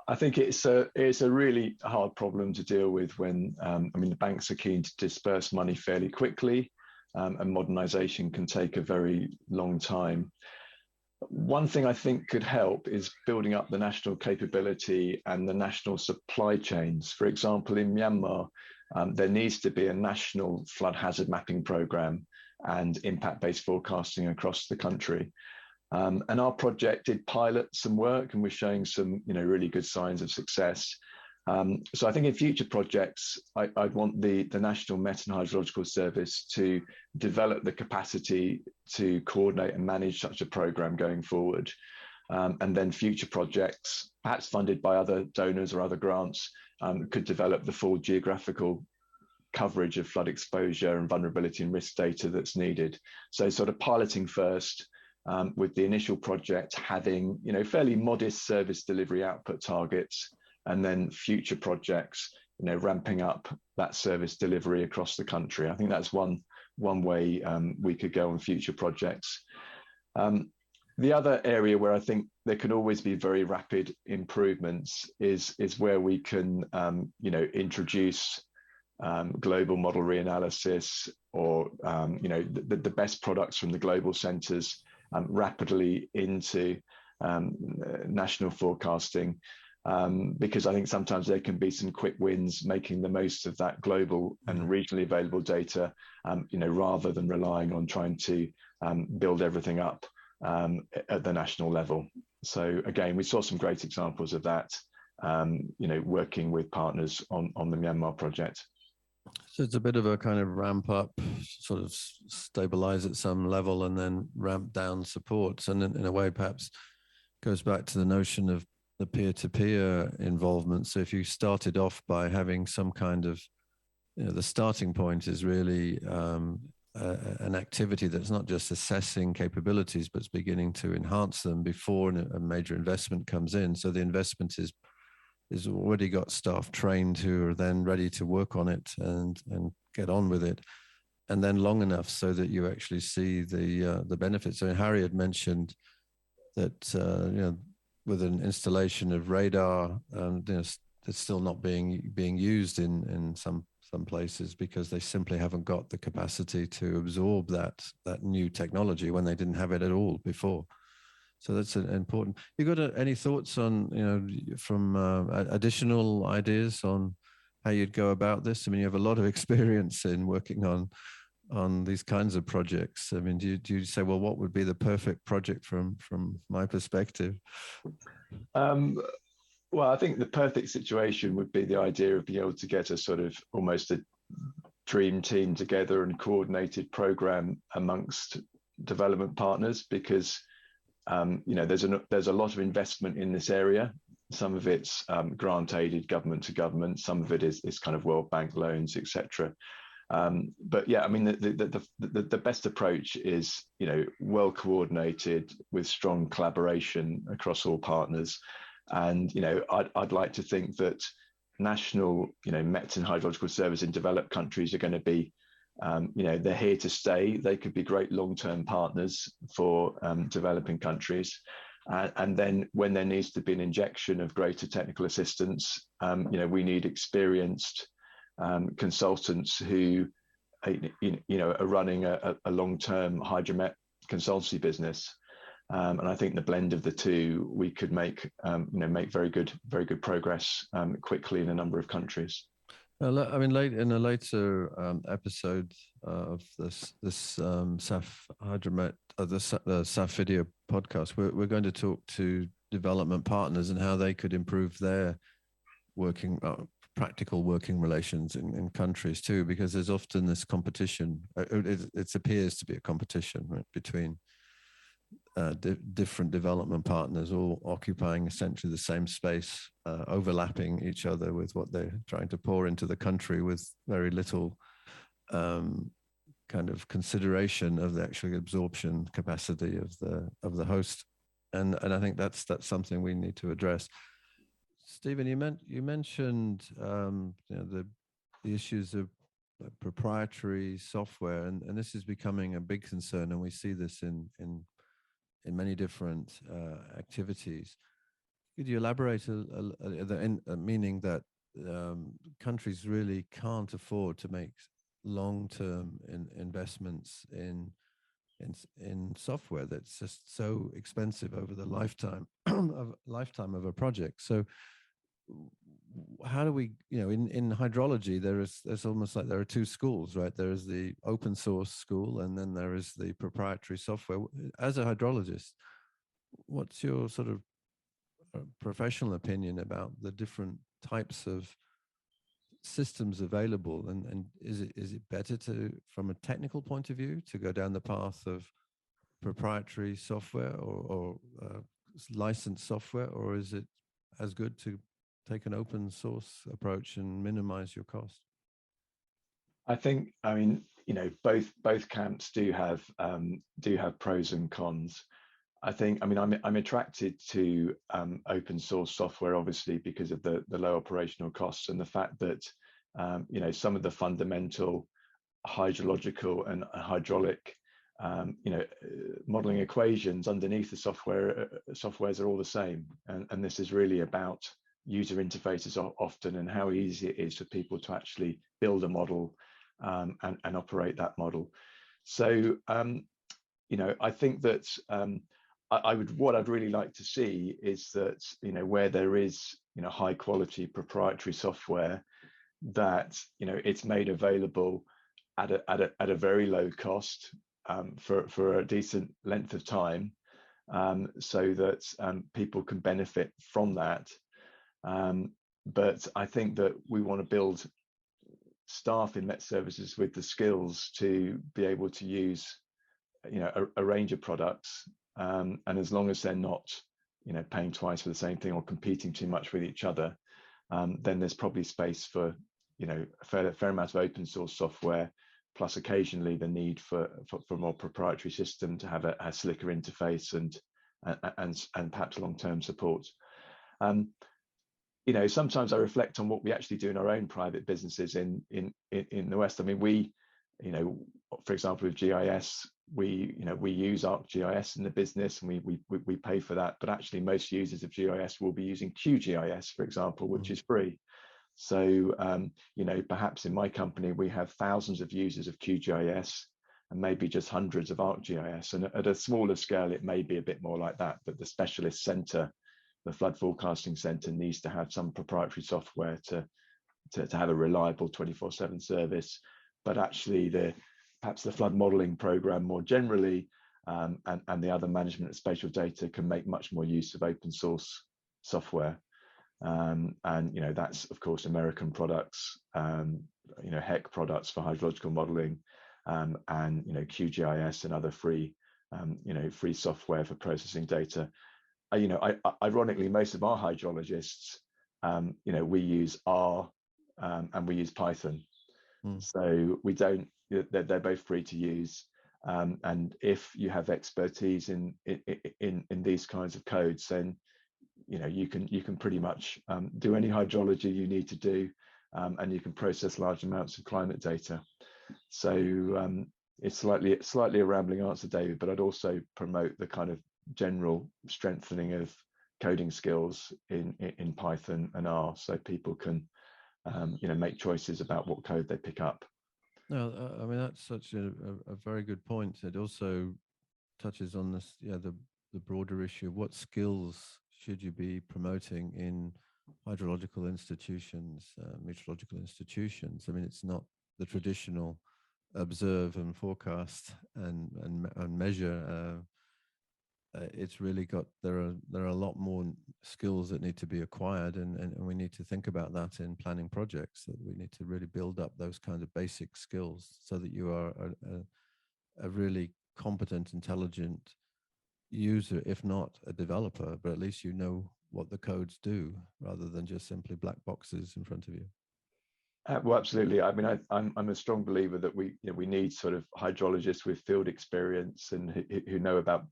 I think it's a really hard problem to deal with when, the banks are keen to disperse money fairly quickly, and modernization can take a very long time. One thing I think could help is building up the national capability and the national supply chains. For example, in Myanmar, there needs to be a national flood hazard mapping program, and impact-based forecasting across the country. And our project did pilot some work, and we're showing some, really good signs of success. So I think in future projects, I'd want the National Met and Hydrological Service to develop the capacity to coordinate and manage such a program going forward. And then future projects, perhaps funded by other donors or other grants, could develop the full geographical coverage of flood exposure and vulnerability and risk data that's needed. So sort of piloting first, with the initial project having, fairly modest service delivery output targets, and then future projects, ramping up that service delivery across the country. I think that's one way we could go on future projects. The other area where I think there could always be very rapid improvements is where we can, introduce global model reanalysis, or the best products from the global centres rapidly into national forecasting, because I think sometimes there can be some quick wins making the most of that global and regionally available data, rather than relying on trying to build everything up at the national level. So again, we saw some great examples of that, working with partners on the Myanmar project. So it's a bit of a kind of ramp up, sort of stabilize at some level, and then ramp down supports. And in a way, perhaps goes back to the notion of the peer-to-peer involvement. So if you started off by having some kind of, the starting point is really an activity that's not just assessing capabilities, but it's beginning to enhance them before a major investment comes in. So the investment is already got staff trained who are then ready to work on it and get on with it, and then long enough so that you actually see the benefits. So Harri had mentioned that with an installation of radar, it's still not being used in some places because they simply haven't got the capacity to absorb that new technology when they didn't have it at all before. So that's important. You got any thoughts on, from additional ideas on how you'd go about this? I mean, you have a lot of experience in working on these kinds of projects. I mean, do you say, well, what would be the perfect project from my perspective? Well, I think the perfect situation would be the idea of being able to get a sort of almost a dream team together and coordinated program amongst development partners, because there's a lot of investment in this area. Some of it's grant aided, government to government. Some of it is kind of World Bank loans, etc. But yeah, I mean, the best approach is, well coordinated with strong collaboration across all partners. And, I'd like to think that national, Met and Hydrological Service in developed countries are going to be, they're here to stay. They could be great long-term partners for developing countries. And then when there needs to be an injection of greater technical assistance, we need experienced consultants who, are running a long-term Hydromet consultancy business. And I think the blend of the two, we could make very good progress quickly in a number of countries. I mean, in a later episode of this SAF Hydromet, the SAF video podcast, we're going to talk to development partners and how they could improve their practical working relations in countries too, because there's often this competition. It appears to be a competition, right, between different development partners, all occupying essentially the same space, overlapping each other with what they're trying to pour into the country, with very little kind of consideration of the actual absorption capacity of the host. And I think that's something we need to address. Stephen, you mentioned the issues of proprietary software, and this is becoming a big concern, and we see this in many different activities. Could you elaborate, meaning that countries really can't afford to make long-term investments in software that's just so expensive over the lifetime of a project? So how do we, in hydrology, there's almost like there are two schools, right? There is the open source school, and then there is the proprietary software. As a hydrologist, what's your sort of professional opinion about the different types of systems available, and is it better to, from a technical point of view, to go down the path of proprietary software or licensed software, or is it as good to take an open source approach and minimize your cost? I think, I mean, both camps do have pros and cons. I think, I mean, I'm attracted to open source software, obviously, because of the low operational costs and the fact that, some of the fundamental hydrological and hydraulic, modeling equations underneath the softwares are all the same. And this is really about user interfaces often, and how easy it is for people to actually build a model and operate that model. So, I think that what I'd really like to see is that, where there is, high quality proprietary software, that, it's made available at a very low cost for a decent length of time, so that people can benefit from that. But I think that we want to build staff in Met Services with the skills to be able to use, a range of products. And as long as they're not, paying twice for the same thing or competing too much with each other, then there's probably space for, a fair amount of open source software, plus occasionally the need for a more proprietary system to have a slicker interface and perhaps long-term support. Sometimes I reflect on what we actually do in our own private businesses in the West. I mean, we, for example, with GIS, we use ArcGIS in the business, and we pay for that. But actually, most users of GIS will be using QGIS, for example, which is free. So, perhaps in my company, we have thousands of users of QGIS and maybe just hundreds of ArcGIS. And at a smaller scale, it may be a bit more like that. But the specialist center, the flood forecasting center, needs to have some proprietary software to have a reliable 24/7 service. But actually, perhaps the flood modeling program more generally, and the other management of spatial data can make much more use of open source software. And that's of course American products, HEC products for hydrological modeling, and QGIS and other free software for processing data. Ironically, most of our hydrologists, we use R and we use Python. So we don't. They're both free to use. And if you have expertise in these kinds of codes, then you can pretty much do any hydrology you need to do, and you can process large amounts of climate data. So it's slightly a rambling answer, David, but I'd also promote the kind of general strengthening of coding skills in Python and R, so people can make choices about what code they pick up. No, I mean, that's such a very good point. It also touches on this, the broader issue of what skills should you be promoting in hydrological institutions, meteorological institutions. I mean, it's not the traditional observe and forecast and measure. It's really got, there are a lot more skills that need to be acquired, and we need to think about that in planning projects, that we need to really build up those kind of basic skills so that you are a really competent, intelligent user, if not a developer, but at least you know what the codes do rather than just simply black boxes in front of you. Well, absolutely. I mean, I'm a strong believer that we need sort of hydrologists with field experience and who know about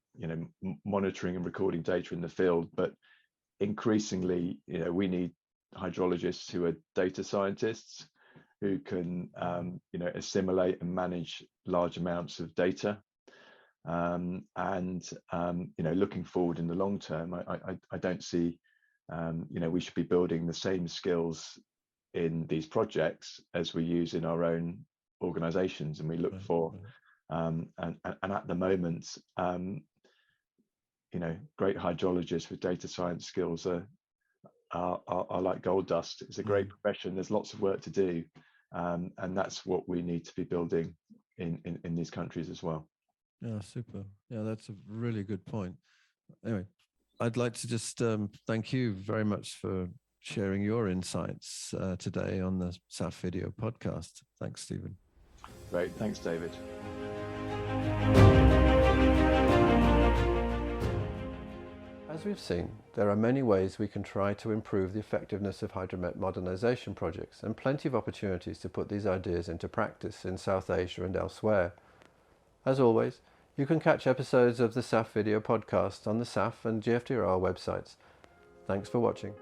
monitoring and recording data in the field. But increasingly, we need hydrologists who are data scientists who can assimilate and manage large amounts of data. And looking forward in the long term, I don't see we should be building the same skills in these projects as we use in our own organizations, and we look for and at the moment great hydrologists with data science skills are are like gold dust. It's a great profession. There's lots of work to do, and that's what we need to be building in these countries as well. Yeah, super. Yeah, that's a really good point. Anyway, I'd like to just thank you very much for sharing your insights today on the SAF Video podcast. Thanks, Stephen. Great. Thanks, David. As we've seen, there are many ways we can try to improve the effectiveness of Hydromet modernisation projects, and plenty of opportunities to put these ideas into practice in South Asia and elsewhere. As always, you can catch episodes of the SAF Video podcast on the SAF and GFDR websites. Thanks for watching.